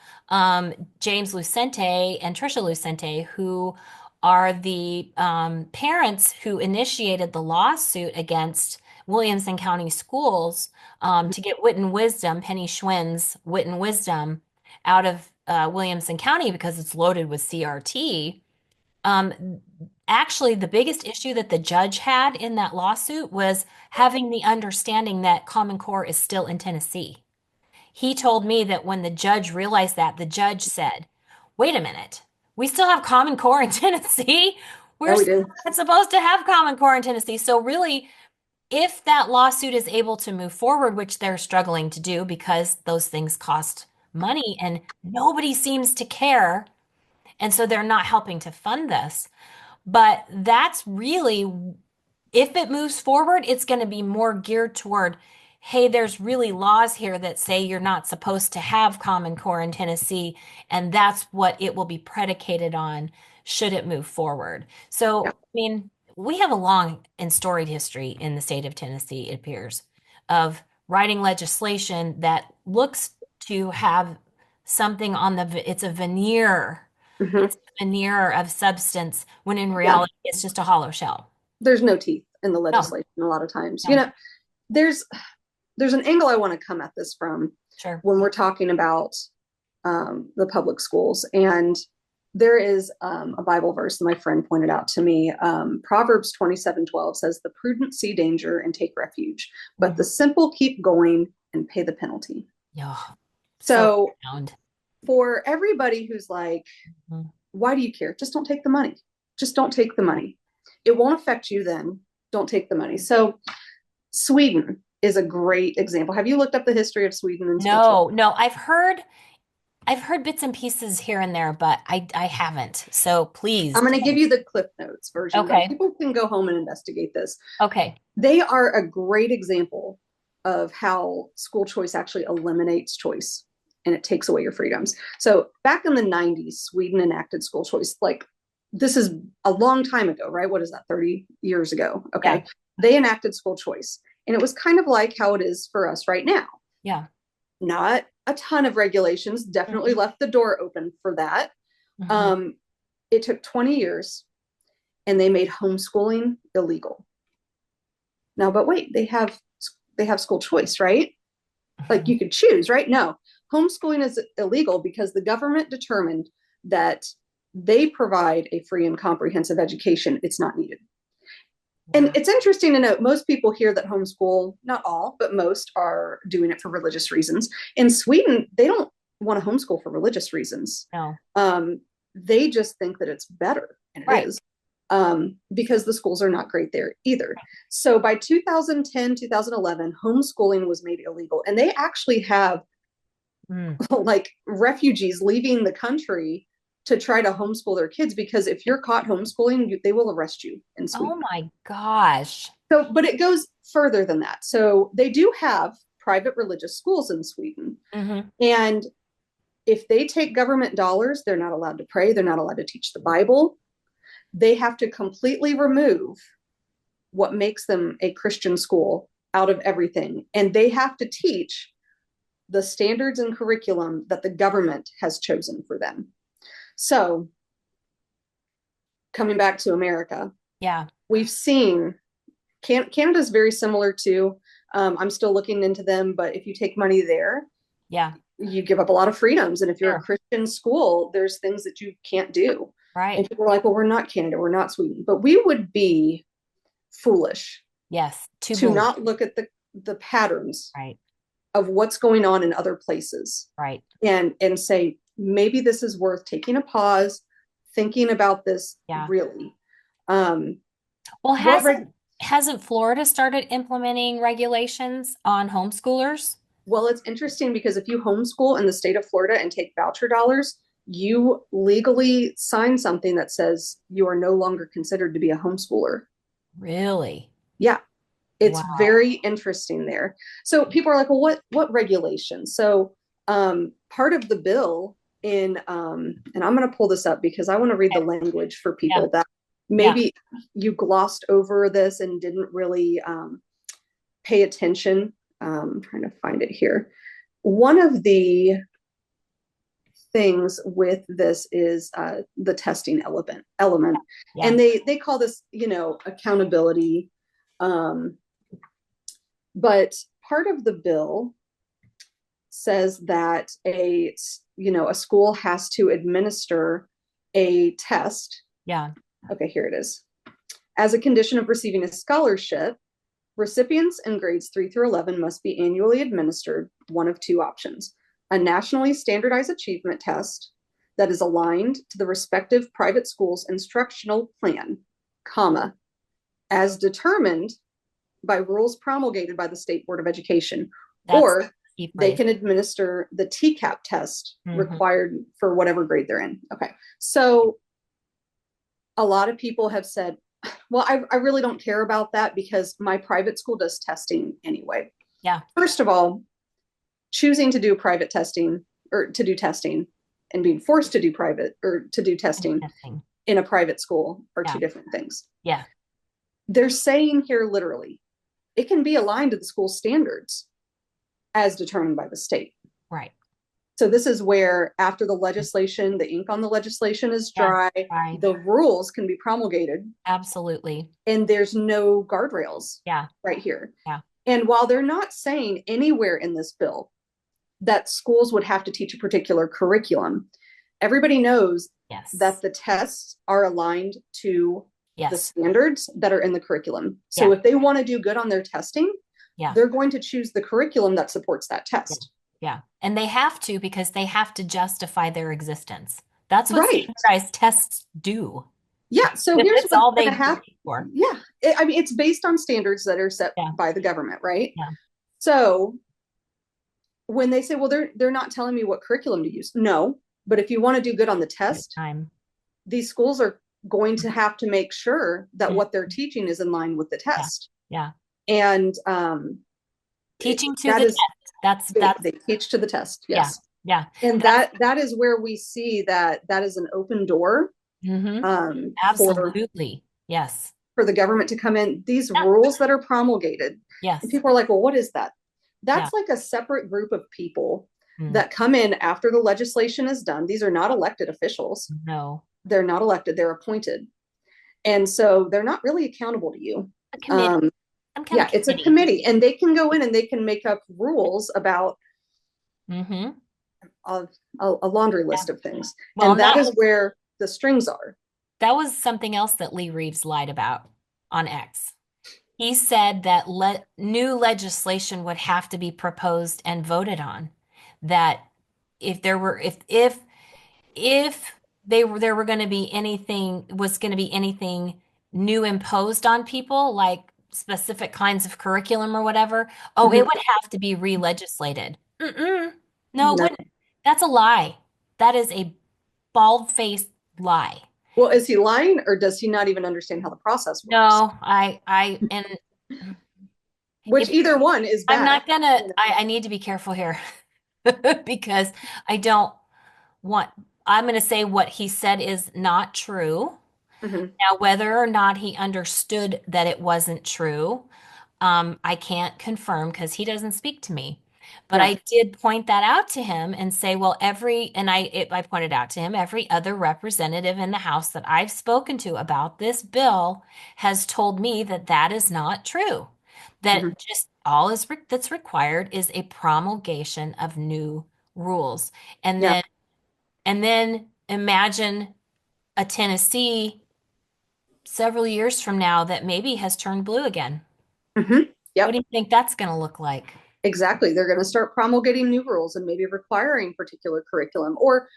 A: James Lucente and Trisha Lucente, who are the parents who initiated the lawsuit against Williamson County Schools to get wit and wisdom, Penny Schwinn's wit and wisdom out of Williamson County because it's loaded with CRT. Actually, the biggest issue that the judge had in that lawsuit was having the understanding that Common Core is still in Tennessee. He told me that when the judge realized that, the judge said, wait a minute, we still have Common Core in Tennessee.
B: Yeah,
A: We're
B: we did.
A: not supposed to have Common Core in Tennessee. So, really, if that lawsuit is able to move forward, which they're struggling to do because those things cost money and nobody seems to care, and so they're not helping to fund this. But that's really, if it moves forward, it's going to be more geared toward, hey, there's really laws here that say you're not supposed to have Common Core in Tennessee, and that's what it will be predicated on should it move forward.
B: Yeah.
A: So, I mean, we have a long and storied history in the state of Tennessee, it appears, of writing legislation that looks to have something on it's a veneer.
B: Mhm.
A: It's a veneer of substance when in
B: Yeah.
A: reality it's just a hollow shell.
B: There's no teeth in the
A: No,
B: legislation a lot of times.
A: no,
B: There's there's an angle I want to come at this from
A: sure.
B: when we're talking about the public schools. And there is a Bible verse that my friend pointed out to me. Proverbs 27:12 says, "The prudent see danger and take refuge, but the
A: Mhm.
B: simple keep going and pay the penalty."
A: Yeah, so
B: So
A: profound.
B: for everybody who's like,
A: Mhm.
B: why do you care? Just don't take the money. Just don't take the money. It won't affect you then. Don't take the money. So Sweden is a great example. Have you looked up the history of Sweden and school choice?
A: No, no, I've heard bits and pieces here and there, but I haven't. So please
B: I'm going to
A: tell
B: give
A: me.
B: you the Cliff Notes version, but
A: Okay.
B: people can go home and investigate this.
A: Okay.
B: They are a great example of how school choice actually eliminates choice and it takes away your freedoms. So back in the 90s, Sweden enacted school choice. Like, this is a long time ago, right? What is that, 30 years ago?
A: Yeah.
B: Okay. They enacted school choice. And it was kind of like how it is for us right now.
A: Yeah.
B: Not a ton of regulations, definitely
A: Mhm.
B: left the door open for that.
A: Mhm.
B: Um, it took 20 years and they made homeschooling illegal. Now, but wait, they have school choice, right? Like, you could choose, right? No, homeschooling is illegal because the government determined that they provide a free and comprehensive education. It's not needed. And
A: Wow.
B: it's interesting to note, most people hear that homeschool, not all, but most are doing it for religious reasons. In Sweden, they don't want to homeschool for religious reasons.
A: No.
B: They just think that it's better, and it
A: Right.
B: is, because the schools are not great there either. So by 2010, 2011, homeschooling was made illegal. And they actually have
A: Mm.
B: like refugees leaving the country to try to homeschool their kids, because if you're caught homeschooling, they will arrest you in
A: Oh
B: Sweden.
A: my gosh.
B: So, but it goes further than that. So they do have private religious schools in Sweden.
A: Hmm.
B: And if they take government dollars, they're not allowed to pray. They're not allowed to teach the Bible. They have to completely remove what makes them a Christian school out of everything. And they have to teach the standards and curriculum that the government has chosen for them. So, coming back to America,
A: Yeah.
B: we've seen Canada's very similar to, I'm still looking into them, but if you take money there,
A: Yeah.
B: you give up a lot of freedoms. And if you're a
A: Sure.
B: Christian school, there's things that you can't do.
A: Right.
B: And people are like, well, we're not Canada, we're not Sweden. But we would be foolish
A: Yes. To
B: to
A: believe.
B: not look at the patterns
A: Right.
B: of what's going on in other places
A: Right.
B: and say, maybe this is worth taking a pause, thinking about this
A: Yeah.
B: really.
A: Well,
B: What reg-
A: hasn't Florida started implementing regulations on homeschoolers?
B: Well, it's interesting because if you homeschool in the state of Florida and take voucher dollars, you legally sign something that says you are no longer considered to be a homeschooler.
A: Really?
B: Yeah, it's
A: Wow.
B: very interesting there. So people are like, well, what regulations? So part of the bill and I'm going to pull this up because I want to read the
A: Okay.
B: language for
A: Yeah.
B: people that
A: Yeah.
B: maybe you glossed over this and didn't really pay attention. I'm trying to find it here. One of the things with this is the testing element,
A: Yeah.
B: and they call this, accountability. Um, but part of the bill says that a school has to administer a test.
A: Yeah.
B: Okay, here it is. As a condition of receiving a scholarship, recipients in grades 3 through 11 must be annually administered one of two options: a nationally standardized achievement test that is aligned to the respective private school's instructional plan, comma, as determined by rules promulgated by the State Board of Education,
A: That's the
B: or
A: key
B: they
A: phrase.
B: can administer the TCAP test
A: Mhm.
B: required for whatever grade they're in. Okay, so a lot of people have said, well, I really don't care about that because my private school does testing anyway.
A: Yeah.
B: First of all, choosing to do private testing or to do testing and being forced to do private or to do testing
A: Testing.
B: in a private school are
A: Yeah.
B: two different things.
A: Yeah.
B: They're saying here literally, it can be aligned to the school standards as determined by the state.
A: Right.
B: So this is where after the legislation, the ink on the legislation is
A: Yeah.
B: dry,
A: Right.
B: the rules can be promulgated
A: Absolutely.
B: and there's no guardrails
A: Yeah.
B: right here.
A: Yeah.
B: And while they're not saying anywhere in this bill that schools would have to teach a particular curriculum, everybody knows
A: Yes.
B: that the tests are aligned to the
A: Yes.
B: standards that are in the curriculum. So
A: Yeah.
B: if they want to do good on their testing,
A: Yeah.
B: they're going to choose the curriculum that supports that test.
A: Yeah. And they have to because they have to justify their existence. That's what
B: Right.
A: standardized tests do.
B: Yeah. So here's
A: That's
B: what's
A: all
B: going
A: they
B: to happen.
A: for.
B: Yeah. I mean, it's based on standards that are set
A: Yeah.
B: by the government, right?
A: Yeah.
B: So when they say, well, they're not telling me what curriculum to use. No, but if you want to do good on the test,
A: Time.
B: these schools are going to have to make sure that what they're teaching is in line with the test.
A: Yeah.
B: And
A: Teaching to
B: that
A: the
B: is
A: test.
B: they teach to the test.
A: Yeah.
B: Yes.
A: Yeah.
B: And that is where we see that is an open door
A: Mm-hmm.
B: for
A: Absolutely. Yes.
B: the government to come in. These
A: Yeah.
B: rules that are promulgated,
A: Yes.
B: and people are like, well, what is that? That's
A: Yeah.
B: like a separate group of people
A: Mm.
B: that come in after the legislation is done. These are not elected officials.
A: No.
B: They're not elected, they're appointed. And so they're not really accountable to you.
A: A committee. Some kind
B: Yeah,
A: of
B: it's a
A: committee.
B: committee, and they can go in and they can make up rules about
A: Mm-hmm.
B: a laundry list of things.
A: Well,
B: and that is where the strings are.
A: That was something else that Lee Reeves lied about on X. He said that new legislation would have to be proposed and voted on. That if there were if there were going to be anything new imposed on people, like specific kinds of curriculum or whatever, it
B: Mhm.
A: would have to be re-legislated. Mm-mm. No, it
B: No.
A: wouldn't. That's a lie. That is a bald-faced lie.
B: Well, is he lying, or does he not even understand how the process works?
A: No, and
B: Which either one is bad.
A: I'm not gonna, I need to be careful here because I don't want, I'm gonna say what he said is not true.
B: Mhm.
A: Now, whether or not he understood that it wasn't true, I can't confirm because he doesn't speak to me. But
B: Yeah.
A: I did point that out to him and say, well, I pointed out to him, every other representative in the House that I've spoken to about this bill has told me that that is not true.
B: Hmm.
A: That just that's required is a promulgation of new rules. And
B: Yeah.
A: then imagine a Tennessee several years from now that maybe has turned blue again.
B: Hmm.
A: What
B: Yep.
A: do you think that's going to look like?
B: Exactly. They're going to start promulgating new rules and maybe requiring particular curriculum or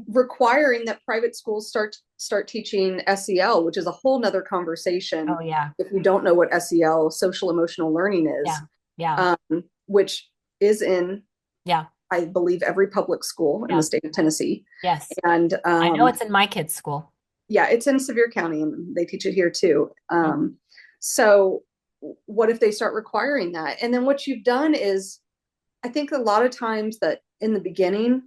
B: requiring that private schools start teaching SEL, which is a whole nother
A: Oh
B: conversation.
A: yeah.
B: If you don't know what SEL, social emotional learning
A: Yeah.
B: is,
A: Yeah.
B: which is in,
A: Yeah.
B: I believe, every public school in the
A: Yeah.
B: state of Tennessee.
A: Yes.
B: And
A: I know it's in my kids' school.
B: yeah, it's in Sevier County and they teach it here too.
A: Mm.
B: So what if they start requiring that? And then what you've done is, I think a lot of times that in the beginning,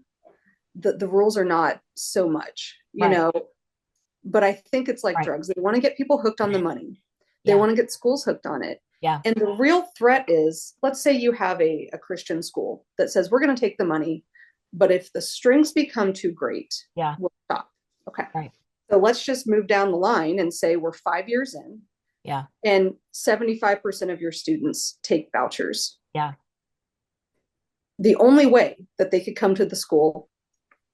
B: the rules are not so much,
A: Right.
B: but I think it's like
A: Right.
B: drugs. They want to get people hooked on the money. They
A: Yeah.
B: want to get schools hooked on it.
A: Yeah.
B: And the real threat is, let's say you have a Christian school that says, we're going to take the money, but if the strings become too great,
A: Yeah.
B: we'll stop. Okay.
A: Right.
B: So let's just move down the line and say we're 5 years in
A: Yeah.
B: and 75% of your students take vouchers.
A: Yeah.
B: The only way that they could come to the school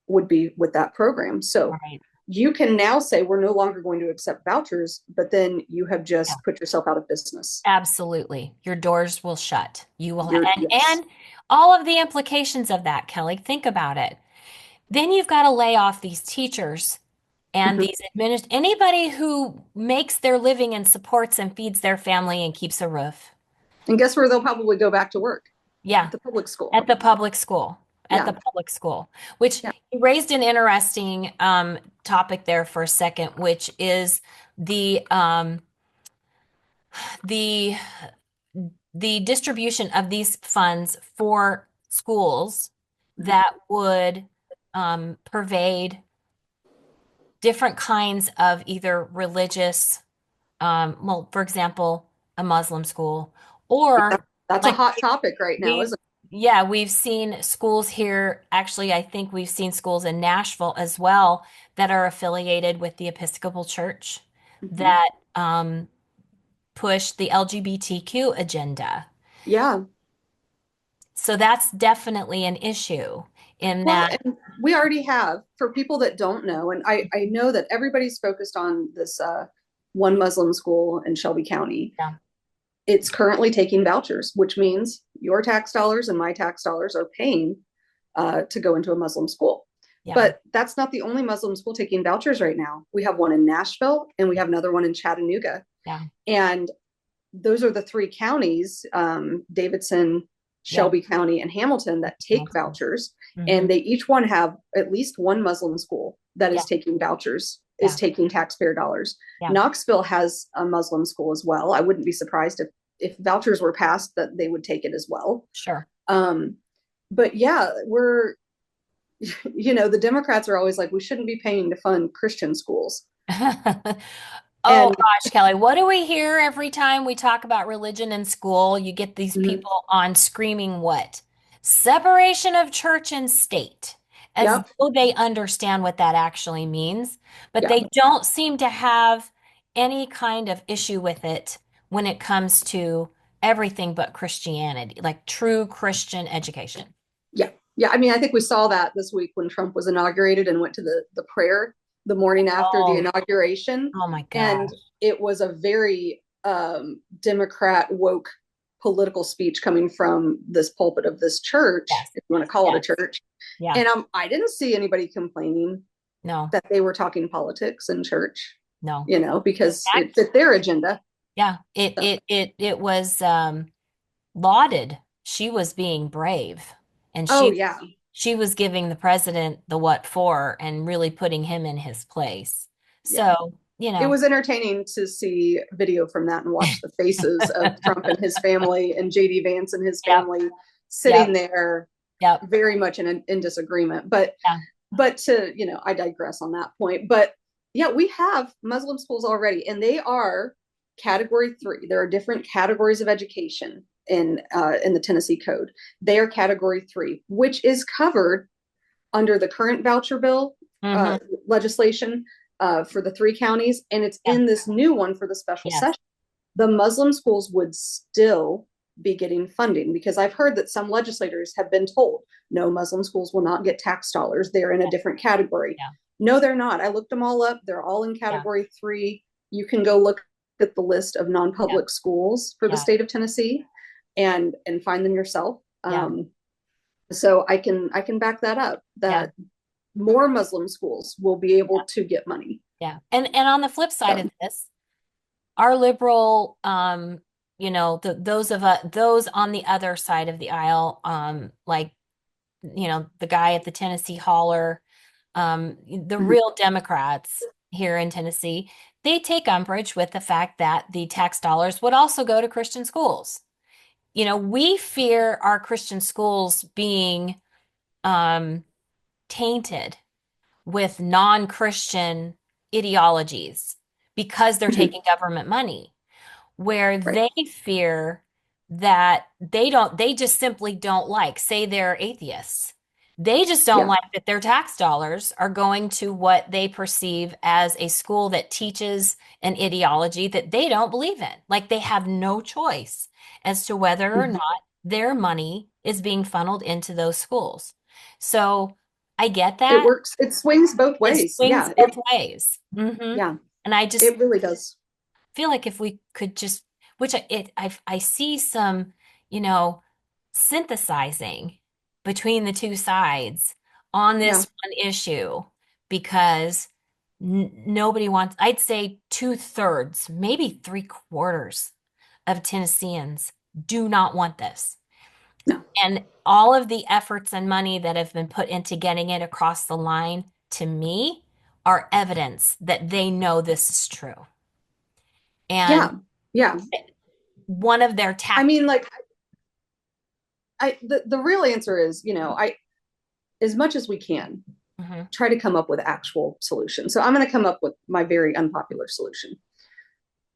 B: would be with that program. So
A: Right.
B: you can now say we're no longer going to accept vouchers, but then you have
A: Yeah.
B: just put yourself out of business.
A: Absolutely. Your doors will shut. You will,
B: Yes.
A: and all of the implications of that, Kelly, think about it. Then you've got to lay off these teachers and
B: Mhm.
A: these anybody who makes their living and supports and feeds their family and keeps a roof.
B: And guess where they'll probably go back to work?
A: Yeah.
B: At the public school.
A: At the public school, at the
B: Yeah.
A: public school, which
B: Yeah.
A: you raised an interesting topic there for a second, which is the um, the the distribution of these funds for schools
B: Mhm.
A: that would pervade different kinds of either religious, well, for example, a Muslim school,
B: Yeah.
A: or
B: That's a
A: like
B: hot topic right now,
A: we've
B: isn't
A: yeah, we've seen schools here. Actually, I think we've seen schools in Nashville as well that are affiliated with the Episcopal Church
B: it? Hmm.
A: that push the LGBTQ agenda.
B: Yeah.
A: So that's definitely an issue in
B: Well,
A: that.
B: and we already have, for people that don't know, and I know that everybody's focused on this one Muslim school in Shelby County.
A: Yeah,
B: It's currently taking vouchers, which means your tax dollars and my tax dollars are paying to go into a Muslim school.
A: yeah,
B: But that's not the only Muslim school taking vouchers right now. We have one in Nashville and we have another one in Chattanooga.
A: yeah,
B: And those are the three counties, Davidson,
A: yeah.
B: Shelby County, and Hamilton, that take vouchers.
A: Hmm.
B: And they each one have at least one Muslim school that
A: Yeah,
B: is taking vouchers, is
A: yeah,
B: taking taxpayer dollars.
A: yeah,
B: Knoxville has a Muslim school as well. I wouldn't be surprised if vouchers were passed that they would take it as well.
A: sure.
B: Um, but yeah, the Democrats are always like, we shouldn't be paying to fund Christian schools.
A: Oh
B: And
A: gosh, Kelly, what do we hear every time we talk about religion in school? You get these people on screaming what? Separation of church and state, as
B: yep,
A: though they understand what that actually means, but
B: yeah,
A: they don't seem to have any kind of issue with it when it comes to everything but Christianity, like true Christian education.
B: yeah, yeah. I mean, I think we saw that this week when Trump was inaugurated and went to the prayer the morning after the
A: Oh,
B: inauguration,
A: oh my
B: and
A: gosh.
B: it was a very Democrat woke political speech coming from this pulpit of this church,
A: Yes,
B: if you want to call it a
A: yes,
B: church.
A: yeah,
B: And I didn't see anybody complaining
A: no,
B: that they were talking politics in church,
A: no.
B: because it fit their agenda.
A: Yeah, it
B: So,
A: it it it was lauded. She was being brave, and
B: oh
A: she
B: yeah,
A: she was giving the president the what for and really putting him in his place.
B: yeah.
A: So,
B: It was entertaining to see video from that and watch the faces of Trump and his family and JD Vance and his
A: yep,
B: family
A: yep,
B: sitting there
A: yep,
B: very much in disagreement.
A: yeah,
B: But to, I digress on that point. But yeah, we have Muslim schools already, and they are category 3. There are different categories of education. in the Tennessee code. They are category 3, which is covered under the current voucher bill
A: Mm-hmm.
B: legislation for the 3 counties, and it's
A: Yeah.
B: in this new one for the special
A: Yes.
B: session. The Muslim schools would still be getting funding, because I've heard that some legislators have been told no, Muslim schools will not get tax dollars. They're in a different category.
A: Yeah.
B: No, they're not. I looked them all up. They're all in category 3. You can go look at the list of non-public schools for the state of Tennessee and find them yourself. So I can back that up, that more Muslim schools will be able to get money.
A: Yeah. And on the flip side of this, our liberal, those on the other side of the aisle, like, the guy at the Tennessee Holler, the real Democrats here in Tennessee, they take umbrage with the fact that the tax dollars would also go to Christian schools. We fear our Christian schools being tainted with non-Christian ideologies because they're taking government money, where they fear that they just simply don't like, say they're atheists. They just don't like that their tax dollars are going to what they perceive as a school that teaches an ideology that they don't believe in. Like, they have no choice as to whether or not their money is being funneled into those schools. So I get that.
B: It works. It swings both ways.
A: It swings both ways. Mm-hmm.
B: Yeah.
A: And
B: it really does
A: feel like if we could just, which I see some, synthesizing between the two sides on this one issue, because nobody wants, I'd say 2/3, maybe 3/4 of Tennesseans do not want this.
B: No.
A: And all of the efforts and money that have been put into getting it across the line, to me, are evidence that they know this is true. And one of their tactics.
B: I mean, like, the real answer is, as much as we can, try to come up with actual solutions. So I'm going to come up with my very unpopular solution.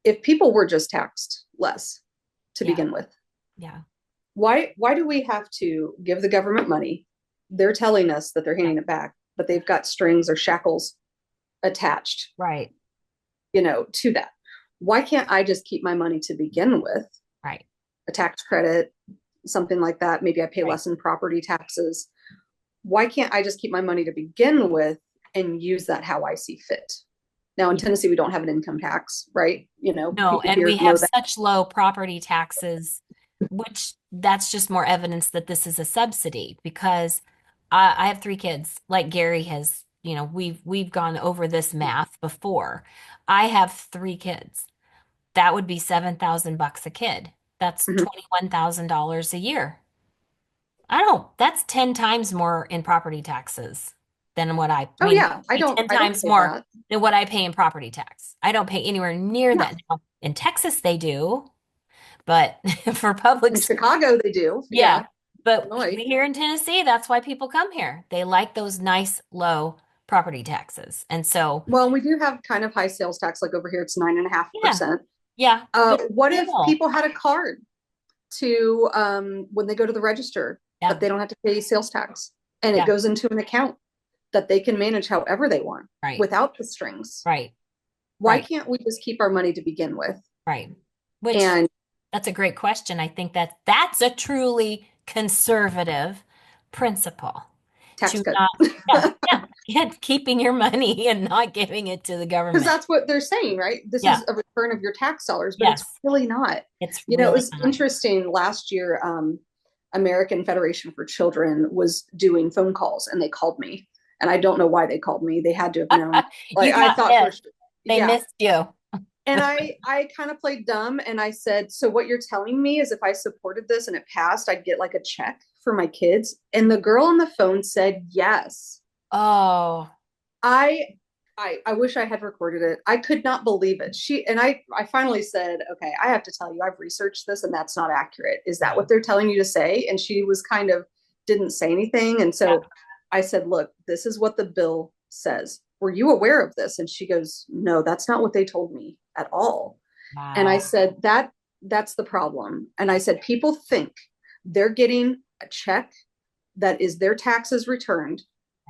B: If people were just taxed less to begin with, why do we have to give the government money? They're telling us that they're handing it back, but they've got strings or shackles attached, to that. Why can't I just keep my money to begin with?
A: Right.
B: A tax credit, something like that. Maybe I pay less in property taxes. Why can't I just keep my money to begin with and use that how I see fit? Now, in Tennessee, we don't have an income tax, right?
A: No, and we have such low property taxes, which that's just more evidence that this is a subsidy, because I have 3 kids, like Gary has, we've gone over this math before. I have 3 kids. That would be $7,000 a kid. That's $21,000 a year. That's 10 times more in property taxes than what I
B: I don't
A: 10 times more than what I pay in property tax. I don't pay anywhere near that. Now, in Texas they do, but for public
B: in Chicago they do.
A: But here in Tennessee, that's why people come here. They like those nice low property taxes. And so,
B: well, we do have kind of high sales tax, like over here it's 9.5%.
A: Yeah.
B: What if people had a card to when they go to the register, but they don't have to pay sales tax, and it goes into an account that they can manage however they want, without the strings? Why can't we just keep our money to begin with?
A: Which, that's a great question. I think that's a truly conservative principle.
B: Tax cut. Keeping
A: your money and not giving it to the government.
B: Because that's what they're saying, right? This is a return of your tax dollars, but it's really not.
A: It's
B: it was interesting. Last year, American Federation for Children was doing phone calls, and they called me. And I don't know why they called me. They had to have known. I thought
A: they missed you.
B: And I kind of played dumb, and I said, so what you're telling me is if I supported this and it passed, I'd get like a check for my kids? And the girl on the phone said yes.
A: Oh.
B: I wish I had recorded it. I could not believe it. I finally said, okay, I have to tell you, I've researched this and that's not accurate. Is that what they're telling you to say? And she was kind of didn't say anything. And so I said, look, this is what the bill says. Were you aware of this? And she goes, no, that's not what they told me at all. Wow. And I said, that that's the problem. And I said, people think they're getting a check that is their taxes returned.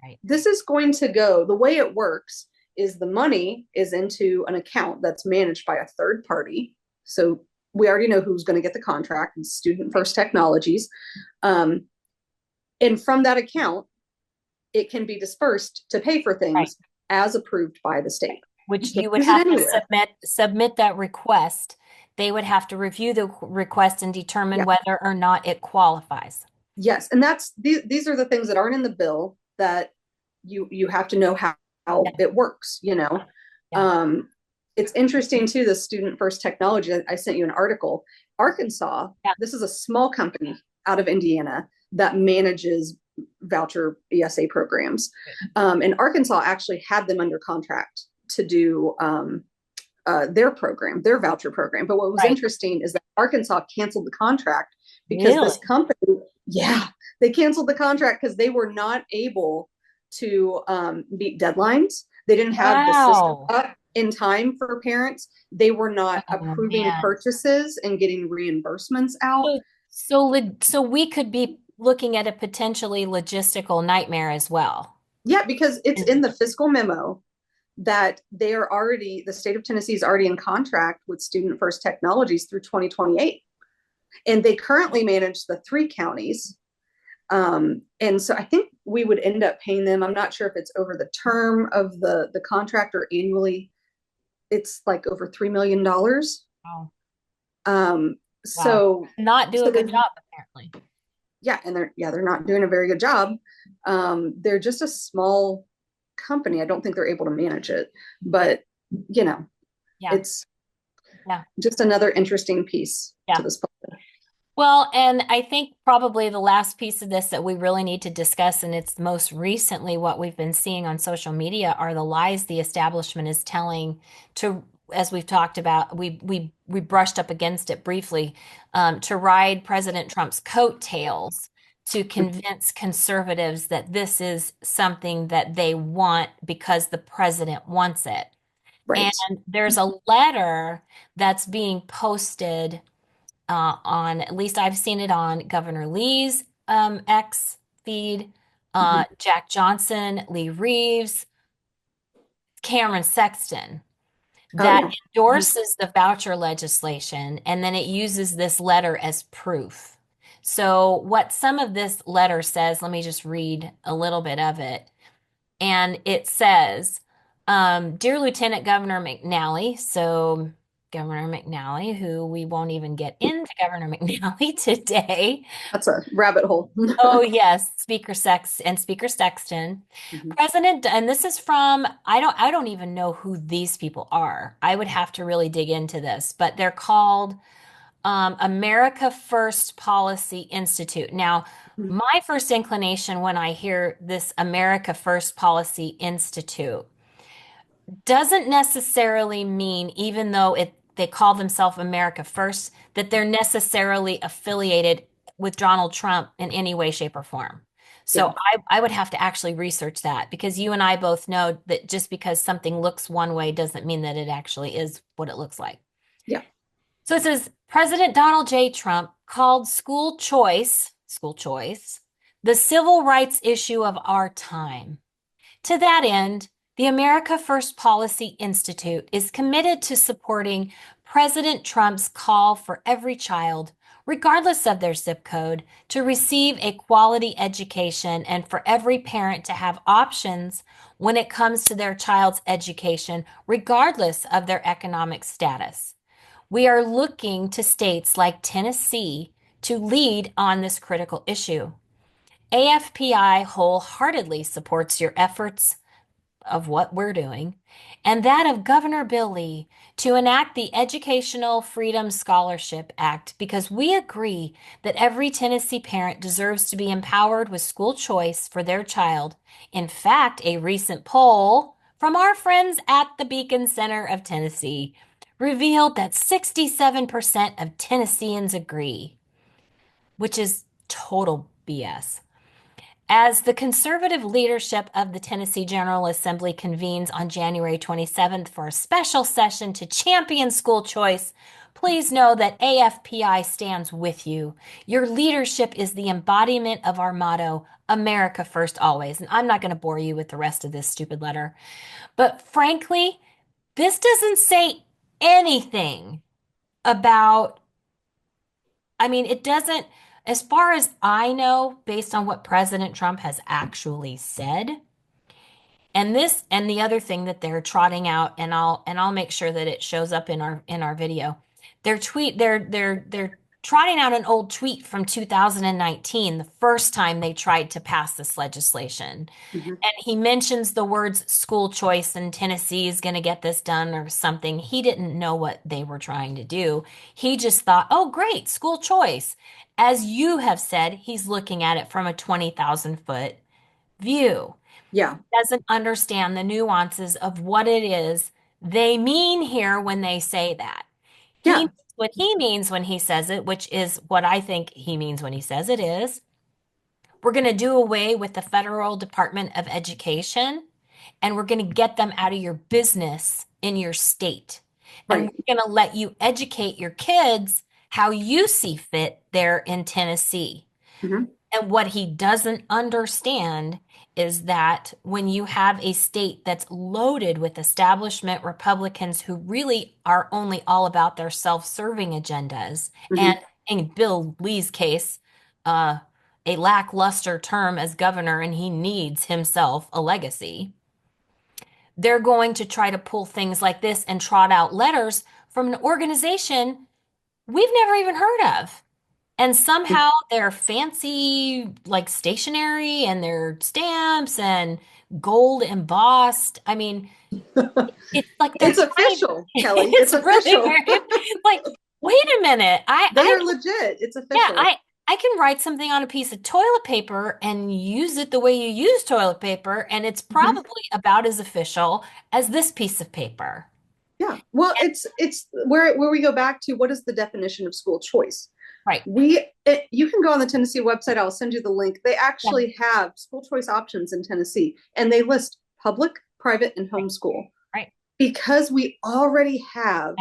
A: Right.
B: This is going to go, the way it works is the money is into an account that's managed by a third party. So we already know who's going to get the contract, and Student First Technologies. And from that account, it can be dispersed to pay for things
A: Right.
B: as approved by the state.
A: Which you would have to submit that request. They would have to review the request and determine
B: Yeah.
A: whether or not it qualifies.
B: Yes, and these are the things that aren't in the bill that you have to know how it works, you know.
A: Yeah.
B: It's interesting too, the Student First Technology. I sent you an article. Arkansas,
A: Yeah.
B: this is a small company out of Indiana that manages voucher ESA programs. And Arkansas actually had them under contract to do their program, their voucher program. But what was interesting is that Arkansas canceled the contract because this company, they canceled the contract because they were not able to meet deadlines. They didn't have the system up in time for parents. They were not approving purchases and getting reimbursements out.
A: So we could be looking at a potentially logistical nightmare as well.
B: Yeah, because it's in the fiscal memo that the state of Tennessee is already in contract with Student First Technologies through 2028. And they currently manage the 3 counties. And so I think we would end up paying them. I'm not sure if it's over the term of the contract or annually. It's like over $3 million.
A: Wow.
B: So
A: not do a good job, apparently.
B: Yeah, and they're not doing a very good job. They're just a small company. I don't think they're able to manage it, but it's just another interesting piece to this puzzle.
A: Well, and I think probably the last piece of this that we really need to discuss, and it's most recently what we've been seeing on social media, are the lies the establishment is telling to, as we've talked about, we brushed up against it briefly, to ride President Trump's coattails to convince conservatives that this is something that they want because the president wants it.
B: Right.
A: And there's a letter that's being posted on, at least I've seen it on Governor Lee's X feed, Jack Johnson, Lee Reeves, Cameron Sexton, that endorses the voucher legislation, and then it uses this letter as proof. So what some of this letter says, let me just read a little bit of it. And it says, Dear Lieutenant Governor McNally, so Governor McNally, who we won't even get into Governor McNally today.
B: That's a rabbit hole.
A: Oh, yes, Speaker Sexton. President, and this is from, I don't even know who these people are. I would have to really dig into this, but they're called America First Policy Institute. Now, my first inclination when I hear this America First Policy Institute doesn't necessarily mean, even though they call themselves America First, that they're necessarily affiliated with Donald Trump in any way, shape, or form. So I would have to actually research that, because you and I both know that just because something looks one way doesn't mean that it actually is what it looks like.
B: Yeah.
A: So it says, President Donald J. Trump called school choice, the civil rights issue of our time. To that end, the America First Policy Institute is committed to supporting President Trump's call for every child, regardless of their zip code, to receive a quality education, and for every parent to have options when it comes to their child's education, regardless of their economic status. We are looking to states like Tennessee to lead on this critical issue. AFPI wholeheartedly supports your efforts of what we're doing, and that of Governor Bill Lee to enact the Educational Freedom Scholarship Act, because we agree that every Tennessee parent deserves to be empowered with school choice for their child. In fact, a recent poll from our friends at the Beacon Center of Tennessee revealed that 67% of Tennesseans agree, which is total BS. As the conservative leadership of the Tennessee General Assembly convenes on January 27th for a special session to champion school choice, Please know that AFPI stands with you. Your leadership is the embodiment of our motto, America First Always. And I'm not going to bore you with the rest of this stupid letter. But frankly, this doesn't say anything about, I mean, it doesn't, as far as I know, based on what President Trump has actually said, and this and the other thing that they're trotting out, and I'll make sure that it shows up in our video. They're trotting out an old tweet from 2019, the first time they tried to pass this legislation.
B: Mm-hmm.
A: And he mentions the words school choice and Tennessee is going to get this done or something. He didn't know what they were trying to do. He just thought, oh, great, school choice. As you have said, he's looking at it from a 20,000-foot view.
B: Yeah.
A: Doesn't understand the nuances of what it is they mean here when they say that.
B: Yeah.
A: What he means when he says it, which is what I think he means when he says it is, we're going to do away with the Federal Department of Education and we're going to get them out of your business in your state. And
B: Right.
A: we're going to let you educate your kids how you see fit there in Tennessee.
B: Mm-hmm.
A: And what he doesn't understand is that when you have a state that's loaded with establishment Republicans who really are only all about their self-serving agendas,
B: Mm-hmm.
A: and in Bill Lee's case, a lackluster term as governor, and he needs himself a legacy, they're going to try to pull things like this and trot out letters from an organization we've never even heard of. And somehow they're fancy, like stationery and their stamps and gold embossed. I mean, it's like
B: it's official, Kelly.
A: It's really
B: official.
A: like, wait a minute.
B: They are legit. It's official.
A: Yeah, I can write something on a piece of toilet paper and use it the way you use toilet paper, and it's probably about as official as this piece of paper.
B: Yeah. Well, it's where we go back to what is the definition of school choice?
A: Right.
B: You can go on the Tennessee website. I'll send you the link. They actually have school choice options in Tennessee, and they list public, private, and homeschool.
A: Right.
B: Because we already have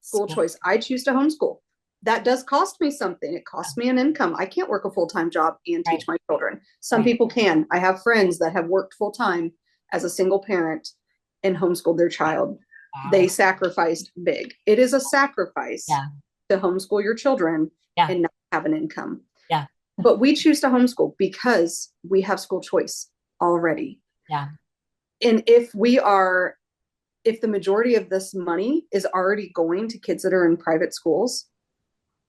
B: school choice. I choose to homeschool. That does cost me something. It costs me an income. I can't work a full-time job and teach my children. Some people can. I have friends that have worked full-time as a single parent and homeschooled their child. Wow. They sacrificed big. It is a sacrifice to homeschool your children and not have an income.
A: Yeah.
B: But we choose to homeschool because we have school choice already.
A: Yeah.
B: And if the majority of this money is already going to kids that are in private schools,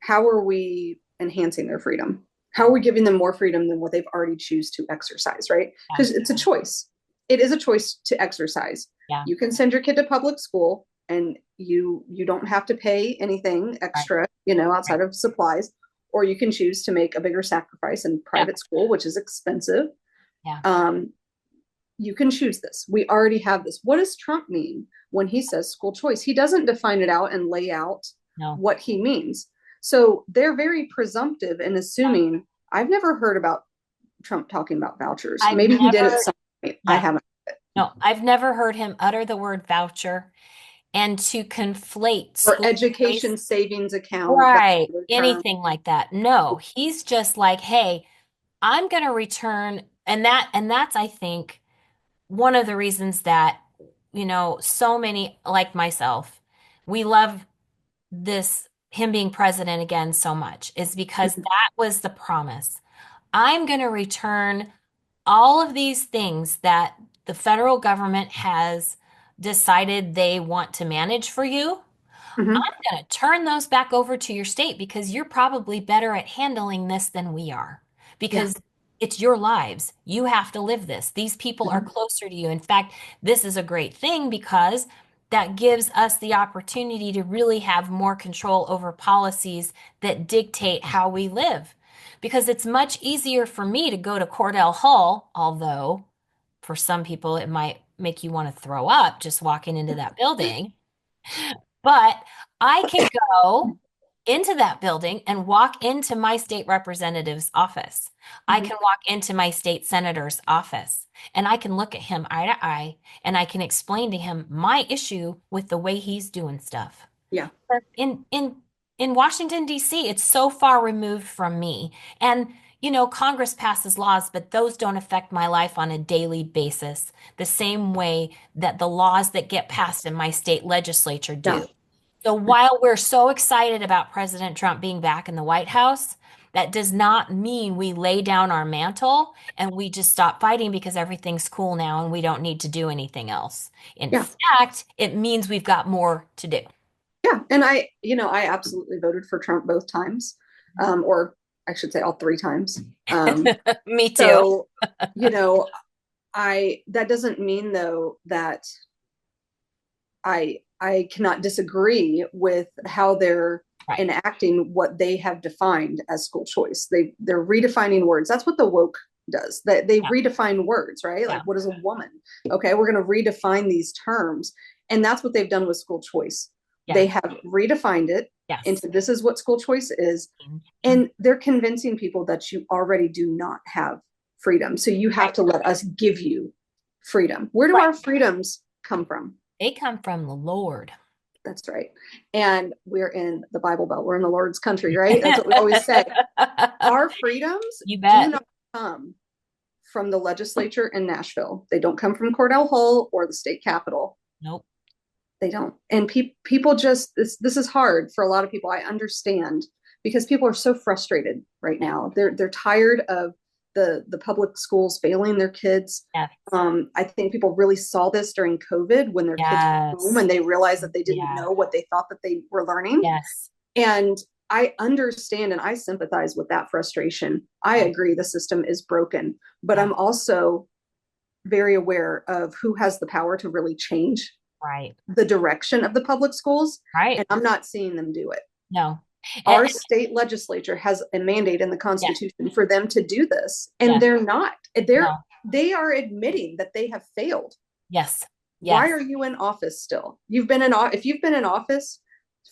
B: how are we enhancing their freedom? How are we giving them more freedom than what they've already choose to exercise, right? Because it's a choice. It is a choice to exercise. Yeah. You can send your kid to public school and you don't have to pay anything extra, outside of supplies, or you can choose to make a bigger sacrifice in private school, which is expensive. Yeah. You can choose this. We already have this. What does Trump mean when he says school choice? He doesn't define it out and lay out what he means. So they're very presumptive in assuming. I've never heard about Trump talking about vouchers. Maybe he did at some point. I haven't.
A: No, I've never heard him utter the word voucher. And to conflate
B: or education savings account,
A: right? Anything like that. No, he's just like, hey, I'm going to return. And that's, I think, one of the reasons that, so many like myself, we love him being president again so much is because that was the promise. I'm going to return all of these things that the federal government has decided they want to manage for you. I'm going to turn those back over to your state because you're probably better at handling this than we are because it's your lives. You have to live this. These people are closer to you. In fact, this is a great thing because that gives us the opportunity to really have more control over policies that dictate how we live. Because it's much easier for me to go to Cordell Hull, although for some people it might make you want to throw up just walking into that building. But I can go into that building and walk into my state representative's office. I can walk into my state senator's office and I can look at him eye to eye and I can explain to him my issue with the way he's doing stuff.
B: Yeah.
A: In in Washington, D.C., it's so far removed from me. And, Congress passes laws, but those don't affect my life on a daily basis, the same way that the laws that get passed in my state legislature
B: Yeah.
A: do. So while we're so excited about President Trump being back in the White House, that does not mean we lay down our mantle and we just stop fighting because everything's cool now and we don't need to do anything else. In
B: Yeah.
A: fact, it means we've got more to do.
B: Yeah. And I absolutely voted for Trump both times, or I should say all three times.
A: Me too.
B: So, you know, that doesn't mean though that I cannot disagree with how they're
A: Right.
B: enacting what they have defined as school choice. They're redefining words. That's what the woke does. That they
A: Yeah.
B: redefine words, right? Like
A: Yeah.
B: what is a woman? Okay, we're going to redefine these terms. And that's what they've done with school choice.
A: Yeah.
B: They have redefined it
A: Yes.
B: into this is what school choice is. And they're convincing people that you already do not have freedom. So you have
A: Right.
B: to let us give you freedom. Where do
A: Right.
B: our freedoms come from?
A: They come from the Lord.
B: That's right. And we're in the Bible Belt. We're in the Lord's country, right? That's what we always say. Our freedoms
A: You
B: do
A: bet.
B: not come from the legislature in Nashville. They don't come from Cordell Hull or the state capitol.
A: Nope.
B: They don't. And people just, this is hard for a lot of people. I understand because people are so frustrated right now. They're tired of the public schools failing their kids.
A: Yes.
B: I think people really saw this during COVID when their kids were home
A: Yes.
B: and they realized that they didn't
A: Yeah.
B: know what they thought that they were learning.
A: Yes.
B: And I understand and I sympathize with that frustration. I agree the system is broken, but
A: Yeah.
B: I'm also very aware of who has the power to really change
A: Right.
B: the direction of the public schools. And
A: Right.
B: I'm not seeing them do it.
A: No.
B: Our state legislature has a mandate in the
A: Yeah.
B: Constitution for them to do this, and
A: Yes.
B: they're not.
A: No.
B: They are admitting that they have failed.
A: Yes.
B: Why
A: Yes.
B: are you in office still? If you've been in office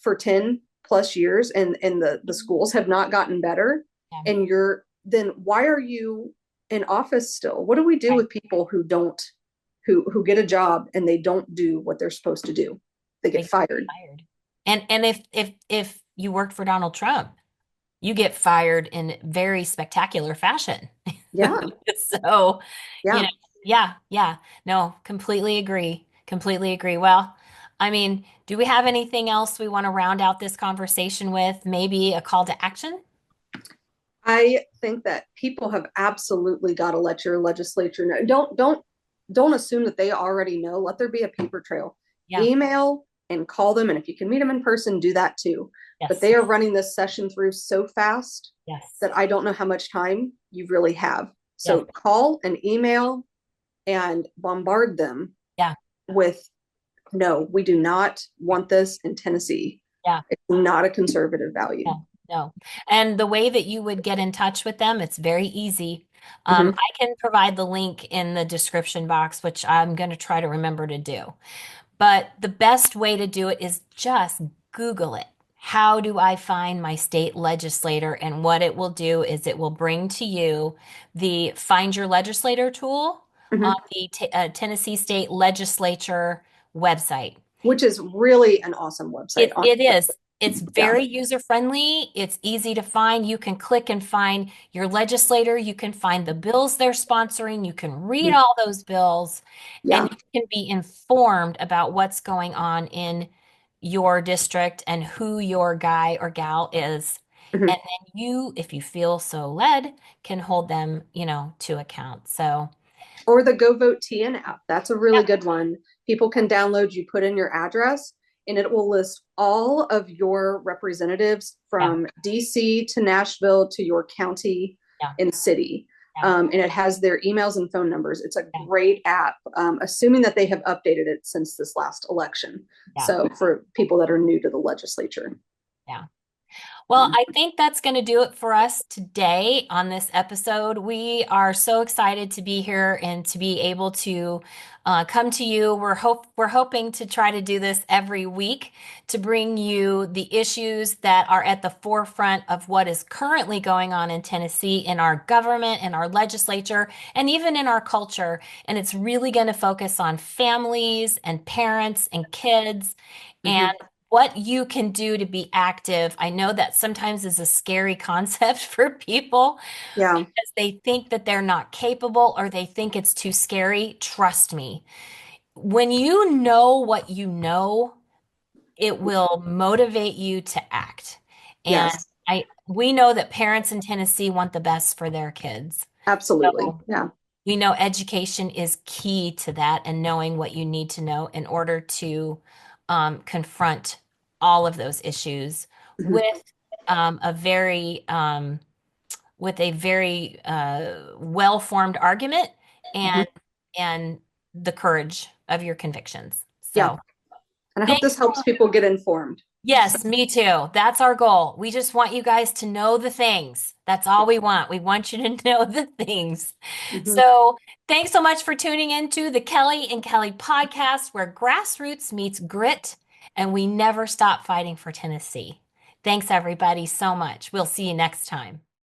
B: for 10 plus years and the schools have not gotten better,
A: Yeah.
B: and then why are you in office still? What do we do
A: Right.
B: with people who get a job and they don't do what they're supposed to do? They
A: They
B: get
A: get
B: fired.
A: fired. And if you worked for Donald Trump, you get fired in very spectacular fashion.
B: Yeah.
A: So, you
B: Yeah.
A: know, yeah, yeah. No, completely agree. Completely agree. Well, I mean, do we have anything else we want to round out this conversation with? Maybe a call to action?
B: I think that people have absolutely got to let your legislature know. Don't assume that they already know. Let there be a paper trail.
A: Yeah.
B: Email and call them, and if you can meet them in person, do that too. But
A: Yes.
B: they are running this session through so fast
A: Yes.
B: that I don't know how much time you really have.
A: Yes.
B: So call and email and bombard them
A: Yeah.
B: with no, we do not want this in Tennessee.
A: Yeah.
B: It's not a conservative value.
A: No, no. And the way that you would get in touch with them, it's very easy.
B: Mhm.
A: I can provide the link in the description box, which I'm going to try to remember to do. But the best way to do it is just Google it. How do I find my state legislator? And what it will do is it will bring to you the Find Your Legislator tool on
B: Mhm.
A: the Tennessee State Legislature website.
B: Which is really an awesome website.
A: It is. It's
B: Yeah.
A: very user friendly. It's easy to find. You can click and find your legislator. You can find the bills they're sponsoring. You can read all those bills and
B: Yeah.
A: you can be informed about what's going on in your district and who your guy or gal is. And
B: Mhm.
A: then you, if you feel so led, can hold them, to account. So,
B: Or the Go Vote TN app. That's a really
A: yeah,
B: good one. People can download, you put in your address, and it will list all of your representatives
A: yeah,
B: from DC to Nashville to your county
A: yeah,
B: and city.
A: yeah,
B: And it has their emails and phone numbers. It's a
A: yeah,
B: great app, assuming that they have updated it since this last election.
A: yeah,
B: So for people that are new to the legislature.
A: yeah. Well, I think that's going to do it for us today on this episode. We are so excited to be here and to be able to come to you. We're hoping to try to do this every week to bring you the issues that are at the forefront of what is currently going on in Tennessee, in our government, in our legislature, and even in our culture. And it's really going to focus on families and parents and kids. And
B: Mhm.
A: what you can do to be active. I know that sometimes is a scary concept for people
B: Yeah.
A: because they think that they're not capable or they think it's too scary. Trust me, when you know what you know, it will motivate you to act. And
B: Yes.
A: we know that parents in Tennessee want the best for their kids.
B: Absolutely.
A: So
B: Yeah.
A: we know education is key to that and knowing what you need to know in order to confront all of those issues
B: Mhm.
A: with a very well-formed argument
B: Mhm.
A: and and the courage of your convictions.
B: Yeah.
A: So
B: And I hope
A: thanks
B: this
A: so
B: helps people get informed.
A: Yes, me too. That's our goal. We just want you guys to know the things. That's all we want. We want you to know the things.
B: Mhm.
A: So, thanks so much for tuning into the Kelly and Kelly podcast, where grassroots meets grit and we never stop fighting for Tennessee. Thanks, everybody, so much. We'll see you next time.